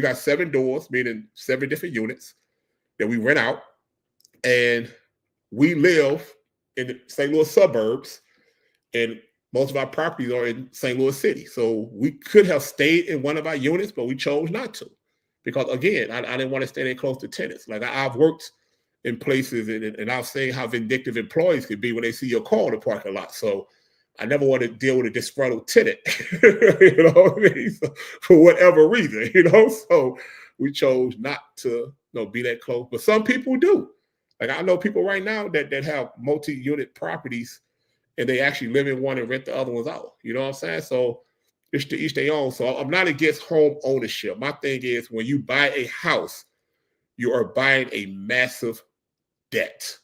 got 7 doors, meaning 7 different units that we rent out. And we live in the St. Louis suburbs, and most of our properties are in St. Louis City. So we could have stayed in one of our units, but we chose not to. Because again, I didn't want to stay there close to tenants. Like I've worked in places and I've seen how vindictive employees can be when they see your car in the parking lot. So I never want to deal with a disgruntled tenant, you know what I mean? So, for whatever reason, you know? So we chose not to be that close. But some people do. Like I know people right now that have multi-unit properties and they actually live in one and rent the other ones out. You know what I'm saying? So it's to each their own. So I'm not against home ownership. My thing is when you buy a house, you are buying a massive debt.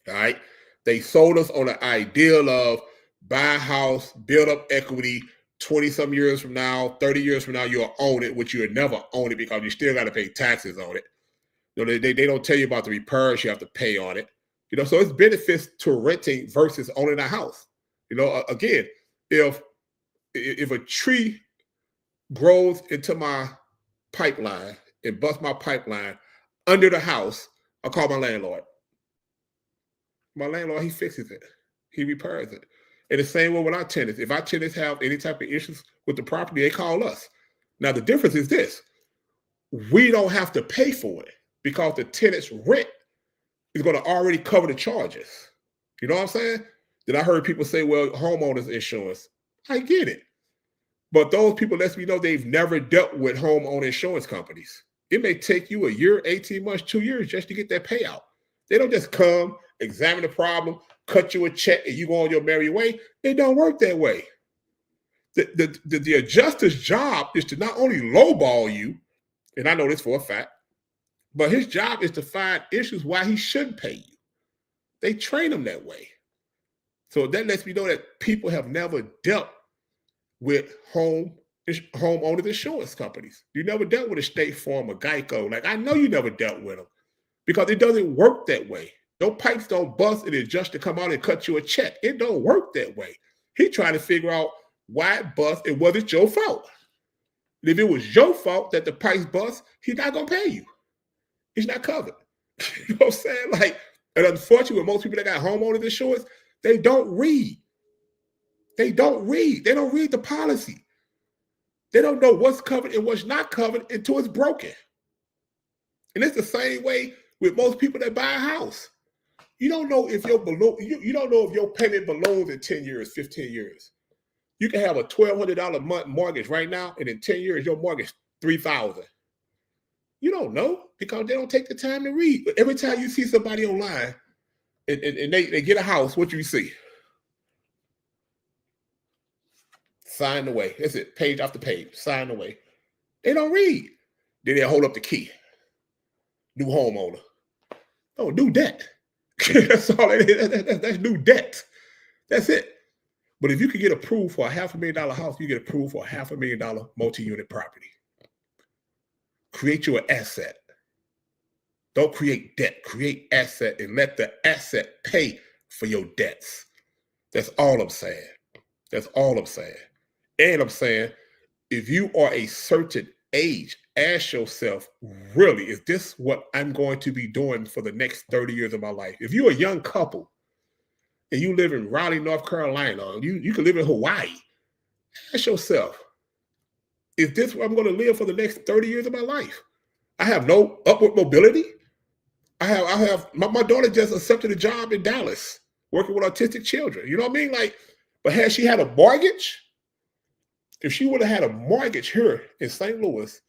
All right. They sold us on the ideal of buy a house, build up equity, 20-some years from now, 30 years from now, you'll own it, which you would never own it because you still got to pay taxes on it. You know, they don't tell you about the repairs you have to pay on it. You know, so it's benefits to renting versus owning a house. You know, again, if a tree grows into my pipeline and busts my pipeline under the house, I call my landlord. My landlord, he fixes it. He repairs it. And the same way with our tenants. If our tenants have any type of issues with the property, they call us. Now, the difference is this. We don't have to pay for it because the tenant's rent is going to already cover the charges. You know what I'm saying? Then I heard people say, well, homeowners insurance. I get it. But those people let me know they've never dealt with homeowner insurance companies. It may take you a year, 18 months, 2 years just to get that payout. They don't just come, examine the problem, cut you a check, and you go on your merry way. It don't work that way. The adjuster's job is to not only lowball you, and I know this for a fact, but his job is to find issues why he shouldn't pay you. They train him that way. So that lets me know that people have never dealt with homeowners insurance companies. You never dealt with a State Farm or Geico. Like, I know you never dealt with them because it doesn't work that way. Your pipes don't bust and it's just to come out and cut you a check. It don't work that way. He trying to figure out why it bust and whether it's your fault. And if it was your fault that the pipes bust, he's not going to pay you. He's not covered. You know what I'm saying? Like, and unfortunately, with most people that got homeowners insurance, they don't read. They don't read. They don't read the policy. They don't know what's covered and what's not covered until it's broken. And it's the same way with most people that buy a house. You don't know if your you don't know if your payment balloons in 10 years, 15 years. You can have a $1,200 a month mortgage right now, and in 10 years, your mortgage $3,000. You don't know because they don't take the time to read. But every time you see somebody online and they get a house, what do you see? Sign away. That's it. Page after page. Sign away. They don't read. Then they'll hold up the key. New homeowner. Oh, new debt. That's all it is. That's new debt. That's it. But if you can get approved for a $500,000 house, you get approved for a $500,000 multi-unit property. Create you an asset. Don't create debt. Create asset and let the asset pay for your debts. That's all I'm saying. That's all I'm saying. And I'm saying, if you are a certain age, ask yourself, really, is this what I'm going to be doing for the next 30 years of my life? If you're a young couple and you live in Raleigh, North Carolina, or you can live in Hawaii, ask yourself, is this where I'm going to live for the next 30 years of my life? I have no upward mobility. My daughter just accepted a job in Dallas working with autistic children. You know what I mean? Like, but had she had a mortgage, if she would have had a mortgage here in St. Louis,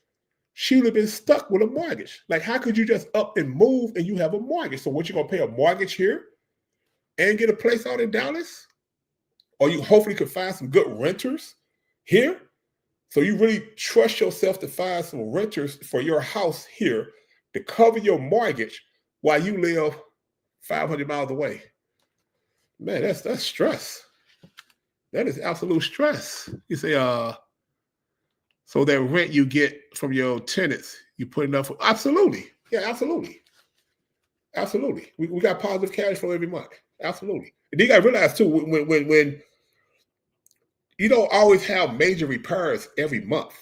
she would have been stuck with a mortgage. Like, how could you just up and move and you have a mortgage? So what, you going to pay a mortgage here and get a place out in Dallas? Or you hopefully could find some good renters here? So you really trust yourself to find some renters for your house here to cover your mortgage while you live 500 miles away. Man, that's stress. That is absolute stress. You say, so that rent you get from your tenants, you put enough for, absolutely. Yeah, absolutely. Absolutely. We got positive cash flow every month. Absolutely. And you got to realize too, when you don't always have major repairs every month.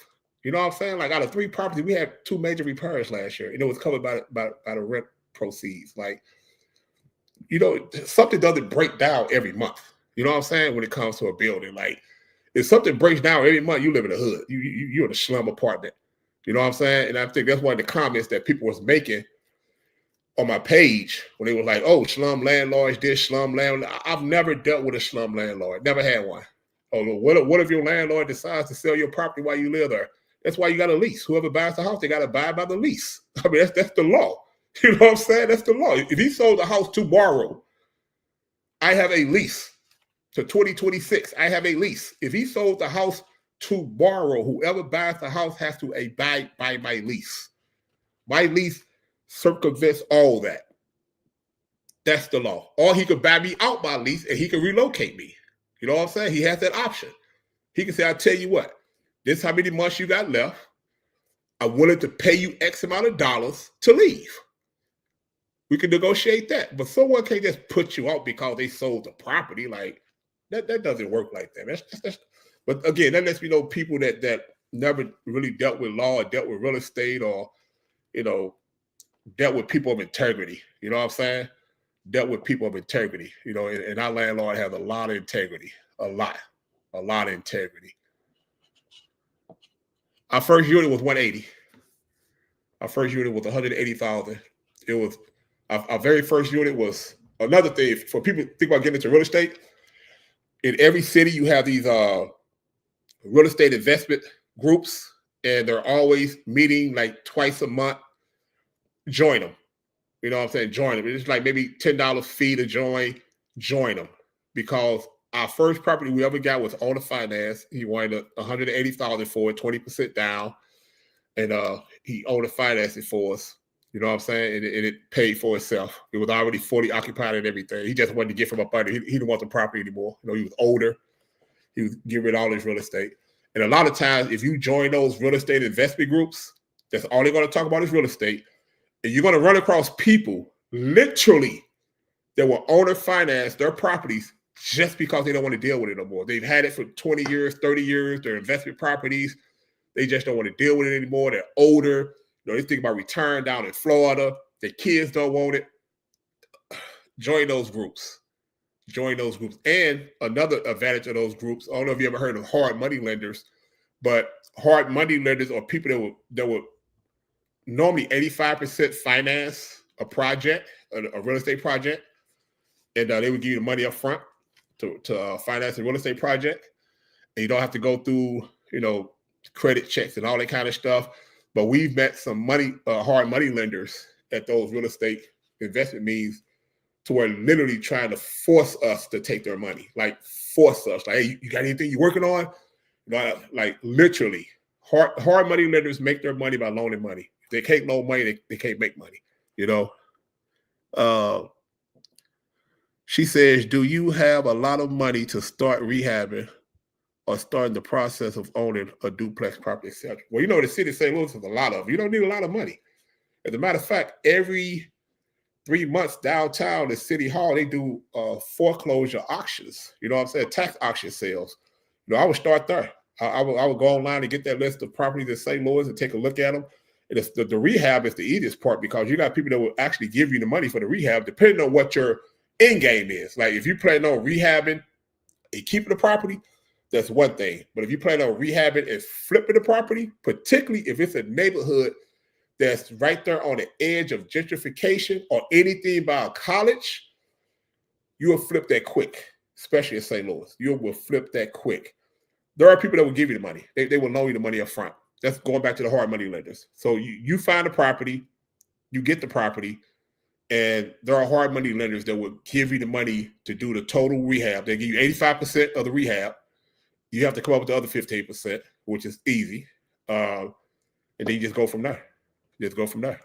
You know what I'm saying? Like, out of 3 properties, we had 2 major repairs last year, and it was covered by the rent proceeds. Like, you know, something doesn't break down every month. You know what I'm saying? When it comes to a building, like, if something breaks down every month, you live in the hood. You're in a slum apartment. You know what I'm saying? And I think that's one of the comments that people was making on my page when they were like, "Oh, slum landlords, this slum landlord." I've never dealt with a slum landlord. Never had one. Oh, what if your landlord decides to sell your property while you live there? That's why you got a lease. Whoever buys the house, they got to abide by the lease. I mean, that's the law. You know what I'm saying? That's the law. If he sold the house tomorrow, I have a lease. To 2026, I have a lease. If he sold the house tomorrow, whoever buys the house has to abide by my lease. My lease circumvents all that. That's the law. Or he could buy me out my lease and he could relocate me. You know what I'm saying? He has that option. He can say, "I'll tell you what, this is how many months you got left. I'm willing to pay you X amount of dollars to leave." We can negotiate that. But someone can't just put you out because they sold the property. Like, that doesn't work like that. But again, that lets me know people that never really dealt with law or dealt with real estate or, you know, dealt with people of integrity. You know what I'm saying? Dealt with people of integrity. You know, and our landlord has a lot of integrity. A lot of integrity. Our first unit was 180. Our first unit was 180,000. It was our very first unit was another thing for people who think about getting into real estate. In every city, you have these real estate investment groups, and they're always meeting like twice a month. Join them. You know what I'm saying? Join them. It's like maybe $10 fee to join them. Because our first property we ever got was owner finance. He wanted $180,000 for it, 20% down. And he owner financed it for us. You know what I'm saying? And it paid for itself. It was already fully occupied and everything. He just wanted to get from up under. He didn't want the property anymore. You know, he was older. He was getting rid of all his real estate. And a lot of times, if you join those real estate investment groups, that's all they're going to talk about is real estate. And you're going to run across people, literally, that will owner finance their properties just because they don't want to deal with it no more. They've had it for 20 years, 30 years. They're investment properties. They just don't want to deal with it anymore. They're older. You know, they think about retiring down in Florida. Their kids don't want it. Join those groups. Join those groups. And another advantage of those groups, I don't know if you ever heard of hard money lenders, but hard money lenders are people that would normally 85% finance a project, a real estate project, and they would give you the money up front to finance a real estate project. And you don't have to go through, you know, credit checks and all that kind of stuff. But we've met some hard money lenders at those real estate investment meetings to where literally trying to force us to take their money, like force us. Like, hey, you got anything you're working on? You know, like literally, hard money lenders make their money by loaning money. If they can't loan money, they can't make money. You know. She says, "Do you have a lot of money to start rehabbing or starting the process of owning a duplex property, etc.?" Well, you know, the city of St. Louis has a lot of. You don't need a lot of money. As a matter of fact, every 3 months downtown at City Hall, they do foreclosure auctions. You know what I'm saying? Tax auction sales. You know, I would start there. I would go online and get that list of properties in St. Louis and take a look at them. And the rehab is the easiest part because you got people that will actually give you the money for the rehab, depending on what your end game is. Like if you plan on rehabbing and keeping the property, that's one thing. But if you plan on rehabbing and flipping the property, particularly if it's a neighborhood that's right there on the edge of gentrification or anything by a college, you will flip that quick, especially in St. Louis. You will flip that quick. There are people that will give you the money. They will loan you the money up front. That's going back to the hard money lenders. So you find the property, you get the property, and there are hard money lenders that will give you the money to do the total rehab. They give you 85% of the rehab. You have to come up with the other 15%, which is easy. And then you just go from there. Just go from there.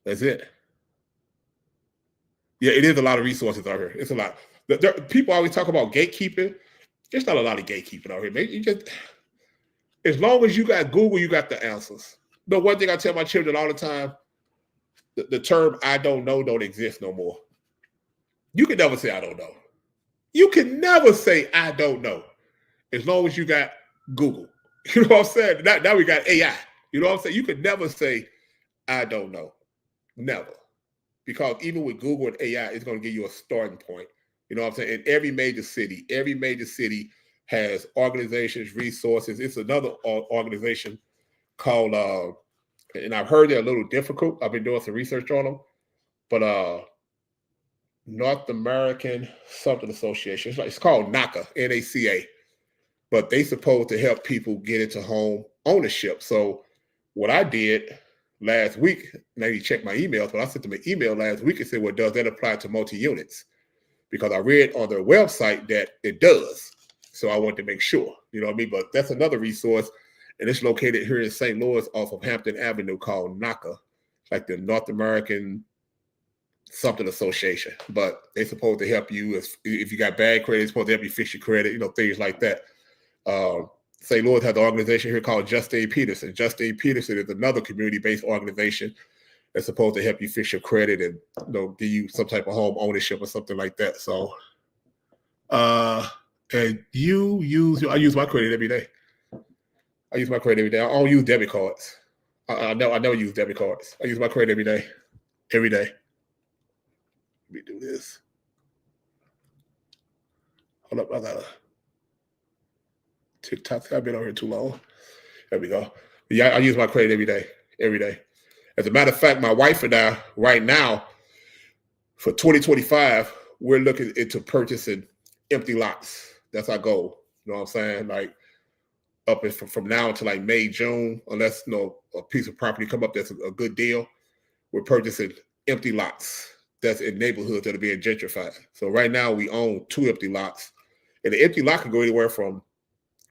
That's it. Yeah, it is a lot of resources out here. It's a lot. People always talk about gatekeeping. There's not a lot of gatekeeping out here, man. You just, as long as you got Google, you got the answers. But one thing I tell my children all the time, the term "I don't know" don't exist no more. You can never say "I don't know." You can never say "I don't know," as long as you got Google. You know what I'm saying? Now we got AI. You know what I'm saying? You could never say "I don't know." Never. Because even with Google and AI, it's going to give you a starting point. You know what I'm saying? In every major city has organizations, resources. It's another organization called, and I've heard they're a little difficult. I've been doing some research on them, but North American something association. It's called NACA, NACA. But they supposed to help people get into home ownership. So what I did last week, now you check my emails, but I sent them an email last week and said, well, does that apply to multi-units? Because I read on their website that it does. So I wanted to make sure, you know what I mean? But that's another resource. And it's located here in St. Louis off of Hampton Avenue called NACA, like the North American something association. But they're supposed to help you if you got bad credit, they're supposed to help you fix your credit, you know, things like that. St. Louis has an organization here called Justine Peterson. Justine Peterson is another community-based organization that's supposed to help you fix your credit and, you know, give you some type of home ownership or something like that. So, and I use my credit every day. I use my credit every day. I don't use debit cards. I never use debit cards. I use my credit every day. Every day. Let me do this. Hold up, I gotta TikTok. I've been on here too long. There we go. Yeah, I use my credit every day. Every day. As a matter of fact, my wife and I, right now, for 2025, we're looking into purchasing empty lots. That's our goal. You know what I'm saying? Like up from now until like May, June, unless, you know, a piece of property come up that's a good deal, we're purchasing empty lots that's in neighborhoods that are being gentrified. So right now we own 2 empty lots, and the empty lot can go anywhere from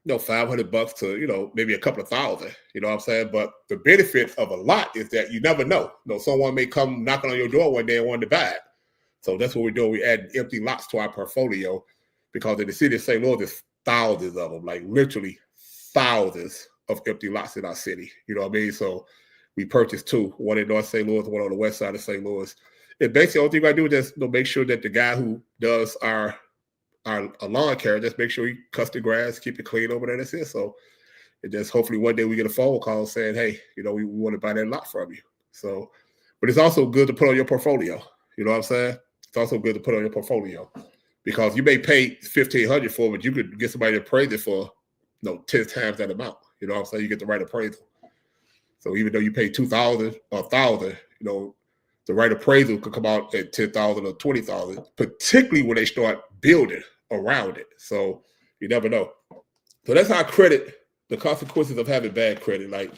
$500 to, maybe a couple of thousand, you know what I'm saying? But the benefit of a lot is that you never know. Someone may come knocking on your door one day and want to buy it. So that's what we're doing. We add empty lots to our portfolio because in the city of St. Louis, there's thousands of them, like literally thousands of empty lots in our city. You know what I mean? So we purchased 2, one in North St. Louis, one on the west side of St. Louis. And basically, the only thing I do is just make sure that the guy who does our lawn care, just make sure he cuts the grass, keep it clean over there. That's it. So it just hopefully one day we get a phone call saying, hey, we want to buy that lot from you. So, but it's also good to put on your portfolio. You know what I'm saying? It's also good to put on your portfolio because you may pay $1,500 for it, but you could get somebody to appraise it for 10 times that amount. You know what I'm saying? You get the right appraisal. So even though you pay $2,000 or $1,000, the right appraisal could come out at $10,000 or $20,000, particularly when they start building around it. So you never know. So that's how credit, the consequences of having bad credit. Like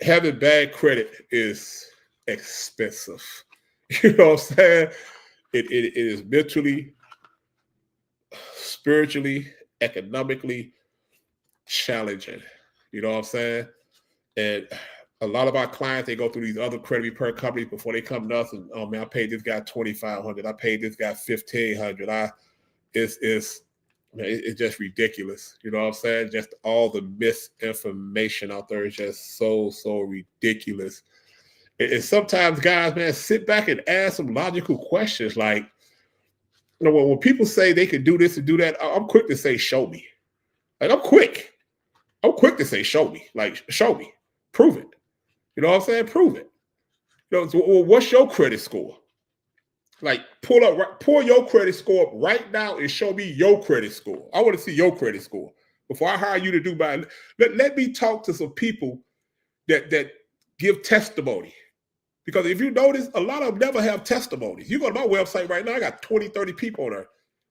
having bad credit is expensive. You know what I'm saying? It is mentally, spiritually, economically challenging. You know what I'm saying? And a lot of our clients, they go through these other credit repair companies before they come to us and, oh man, I paid this guy $2,500. I paid this guy $1,500. It's just ridiculous. You know what I'm saying? Just all the misinformation out there is just so ridiculous. And sometimes guys, man, sit back and ask some logical questions. Like, when people say they can do this and do that, I'm quick to say, show me. Like, I'm quick to say, show me. Like, show me. Prove it. You know what I'm saying? Prove it. So, what's your credit score? Like, pull your credit score up right now and show me your credit score. I want to see your credit score before I hire you to do my. Let me talk to some people that give testimony. Because if you notice, a lot of them never have testimonies. You go to my website right now, I got 20, 30 people on there.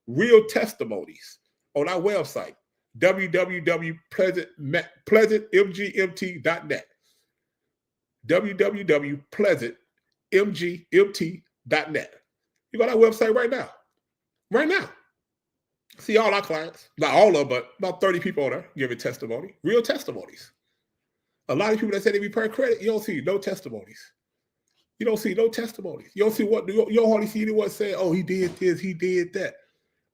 Real testimonies on our website, www.pleasantmgmt.net. www.pleasantmgmt.net. You go to our website right now. Right now. See all our clients. Not all of them, but about 30 people on there giving testimony. Real testimonies. A lot of people that say they repair credit, you don't see no testimonies. You don't see no testimonies. You don't see you don't hardly see anyone saying, oh, he did this, he did that.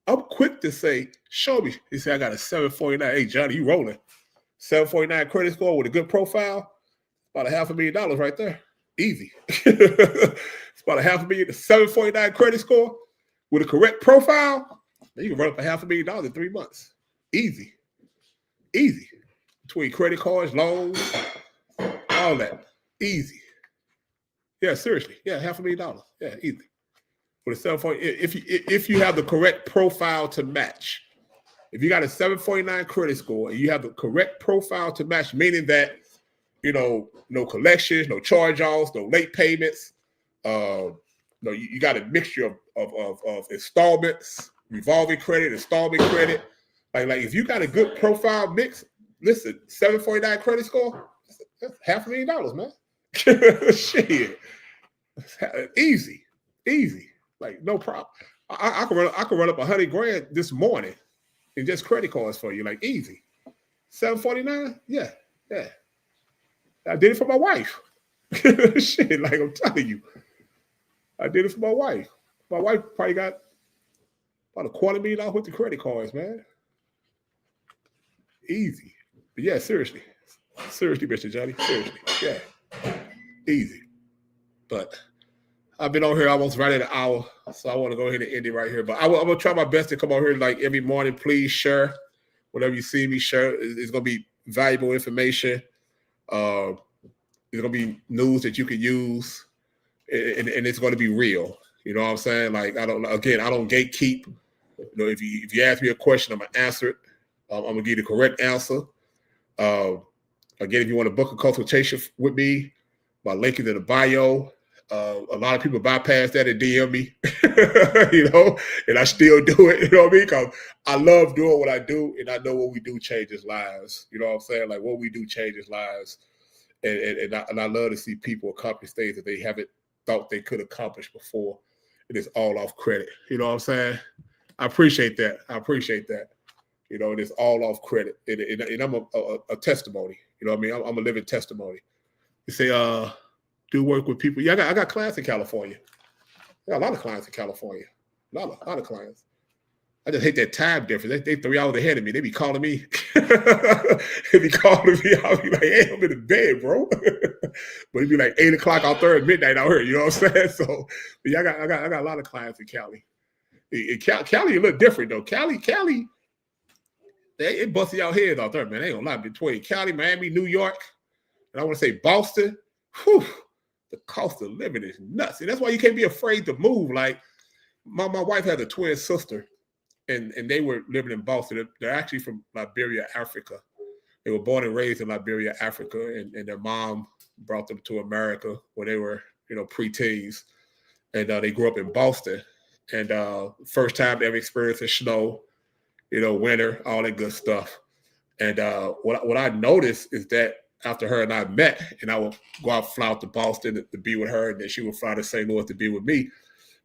I'm quick to say, show me. He said, I got a 749. Hey, Johnny, you rolling. 749 credit score with a good profile. About $500,000 right there. Easy. It's about $500,000. 749 credit score with a correct profile. You can run up $500,000 in 3 months. Easy. Easy. Between credit cards, loans, all that. Easy. Yeah, seriously. Yeah, $500,000. Yeah, easy. With a 749, if you have the correct profile to match. If you got a 749 credit score and you have the correct profile to match, meaning that no collections, no charge-offs, no late payments. You got a mixture of installments, revolving credit, installment credit. Like if you got a good profile mix, listen, 749 credit score, that's $500,000, man. Shit, easy. Like no problem. I can run up $100,000 this morning in just credit cards for you, like easy. 749, yeah. I did it for my wife. Shit, like I'm telling you. I did it for my wife. My wife probably got about $250,000 with the credit cards, man. Easy. But yeah, seriously. Seriously, Mr. Johnny. Seriously. Yeah. Easy. But I've been on here almost right at an hour, so I want to go ahead and end it right here. But I'm going to try my best to come on here like every morning. Please share. Whatever you see me share. It's going to be valuable information. It's going to be news that you can use, and it's going to be real. You know what I'm saying? Like, I don't gatekeep. If you ask me a question, I'm going to answer it. I'm going to give you the correct answer. Again, if you want to book a consultation with me, my link is in the bio. A lot of people bypass that and DM me, and I still do it, you know what I mean? Because I love doing what I do, and I know what we do changes lives. You know what I'm saying? Like, what we do changes lives. And I love to see people accomplish things that they haven't thought they could accomplish before. And it's all off credit. You know what I'm saying? I appreciate that. You know, and it's all off credit. And I'm a testimony. You know what I mean? I'm a living testimony. You say, do work with people. Yeah, I got clients in California. I got a lot of clients in California. A lot of clients. I just hate that time difference. They 3 hours ahead of me. They be calling me. They be calling me. I'll be like, hey, I'm in the bed, bro. But it'd be like 8 o'clock out there at midnight out here. You know what I'm saying? So, but yeah, I got a lot of clients in Cali. Cali a little different though. Cali, it busting y'all heads out there, man. They ain't gonna lie. Between Cali, Miami, New York, and I want to say Boston, whew, the cost of living is nuts. And that's why you can't be afraid to move. Like my wife had a twin sister, and they were living in Boston. They're actually from Liberia, Africa. They were born and raised in Liberia, Africa, and their mom brought them to America when they were, preteens. And they grew up in Boston. And first time they ever experienced snow, winter, all that good stuff. And what I noticed is that after her and I met, and I would go out, fly out to Boston to be with her, and then she would fly to St. Louis to be with me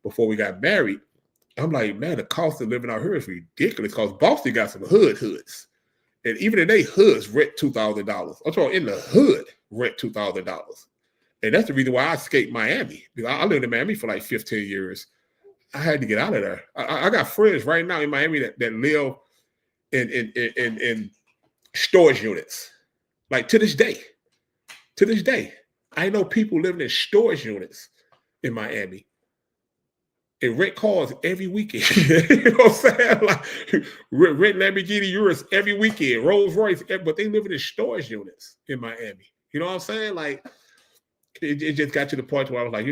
before we got married. I'm like, man, the cost of living out here is ridiculous because Boston got some hoods. And even in they hoods, rent $2,000. I'm talking in the hood, rent $2,000. And that's the reason why I escaped Miami. Because I lived in Miami for like 15 years. I had to get out of there. I got friends right now in Miami that live in storage units. Like to this day. I know people living in storage units in Miami. And rent cars every weekend. You know what I'm saying? Like rent Lamborghini Urus every weekend, Rolls Royce, but they living in storage units in Miami. You know what I'm saying? Like it just got to the point where I was like,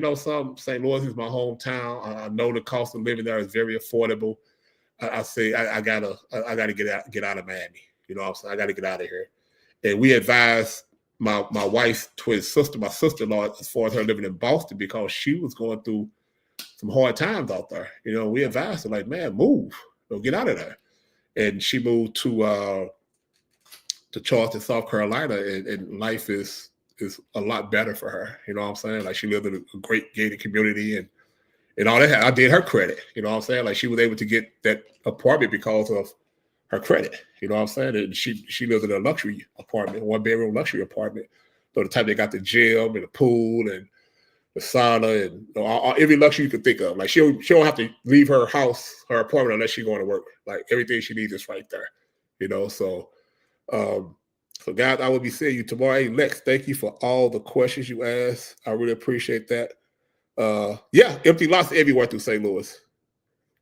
St. Louis is my hometown. I know the cost of living there is very affordable. I say I gotta get out of Miami. You know what I'm saying? I gotta get out of here. And we advised my wife's twin sister, my sister-in-law, as far as her living in Boston because she was going through some hard times out there. We advised her like, man, move, get out of there. And she moved to Charleston, South Carolina, and life is a lot better for her. You know what I'm saying? Like she lived in a great gated community and all that. I did her credit. You know what I'm saying? Like she was able to get that apartment because of her credit. You know what I'm saying? And she lives in a luxury apartment, 1-bedroom luxury apartment. So the type that got the gym and the pool and the sauna and every luxury you could think of. Like she don't have to leave her house, her apartment, unless she's going to work. Like everything she needs is right there. So guys, I will be seeing you tomorrow. Hey, Lex, thank you for all the questions you asked. I really appreciate that. Yeah, empty lots everywhere through St. Louis.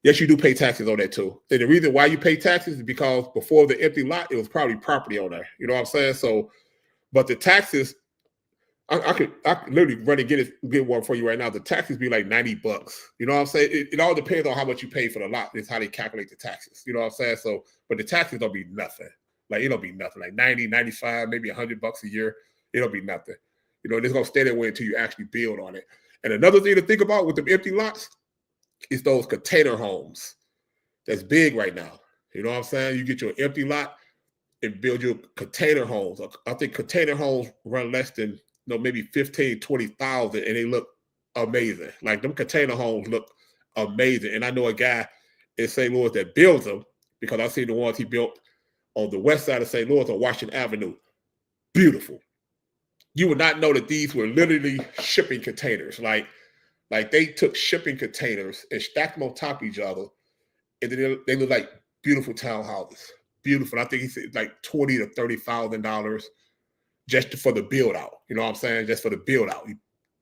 Yes, you do pay taxes on that too. And the reason why you pay taxes is because before the empty lot, it was probably property on there. You know what I'm saying? So, but the taxes, I could literally run and get one for you right now. The taxes be like $90. You know what I'm saying? It all depends on how much you pay for the lot. It's how they calculate the taxes. You know what I'm saying? So, but the taxes don't be nothing. Like it don't be nothing. Like 90, 95, maybe $100 a year. It don't be nothing. It's gonna stay that way until you actually build on it. And another thing to think about with them empty lots is those container homes. That's big right now. You know what I'm saying? You get your empty lot and build your container homes. I think container homes run less than maybe 15, 20,000, and they look amazing. Like them container homes look amazing. And I know a guy in St. Louis that builds them because I've seen the ones he built on the west side of St. Louis on Washington Avenue. Beautiful. You would not know that these were literally shipping containers. Like they took shipping containers and stacked them on top of each other, and then they look like beautiful townhouses. Beautiful. I think he said like $20,000 to $30,000 just for the build out. You know what I'm saying? Just for the build out.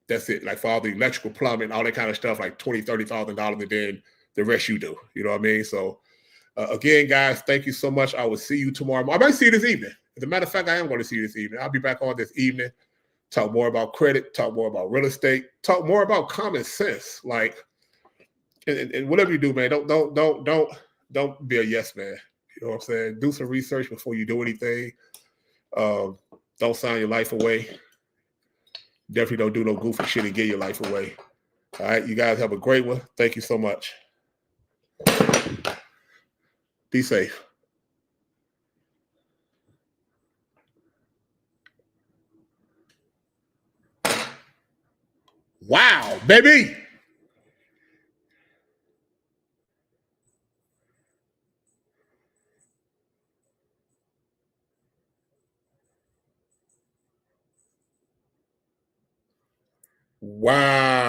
That's it. Like for all the electrical, plumbing, all that kind of stuff, like $20,000, $30,000, and then the rest you do. You know what I mean? So again, guys, thank you so much. I will see you tomorrow. I might see you this evening. As a matter of fact, I am going to see you this evening. I'll be back on this evening. Talk more about credit. Talk more about real estate. Talk more about common sense. Like, and whatever you do, man, don't be a yes man. You know what I'm saying? Do some research before you do anything. Don't sign your life away. Definitely don't do no goofy shit and give your life away. All right, you guys have a great one. Thank you so much. Be safe. Wow, baby. Wow.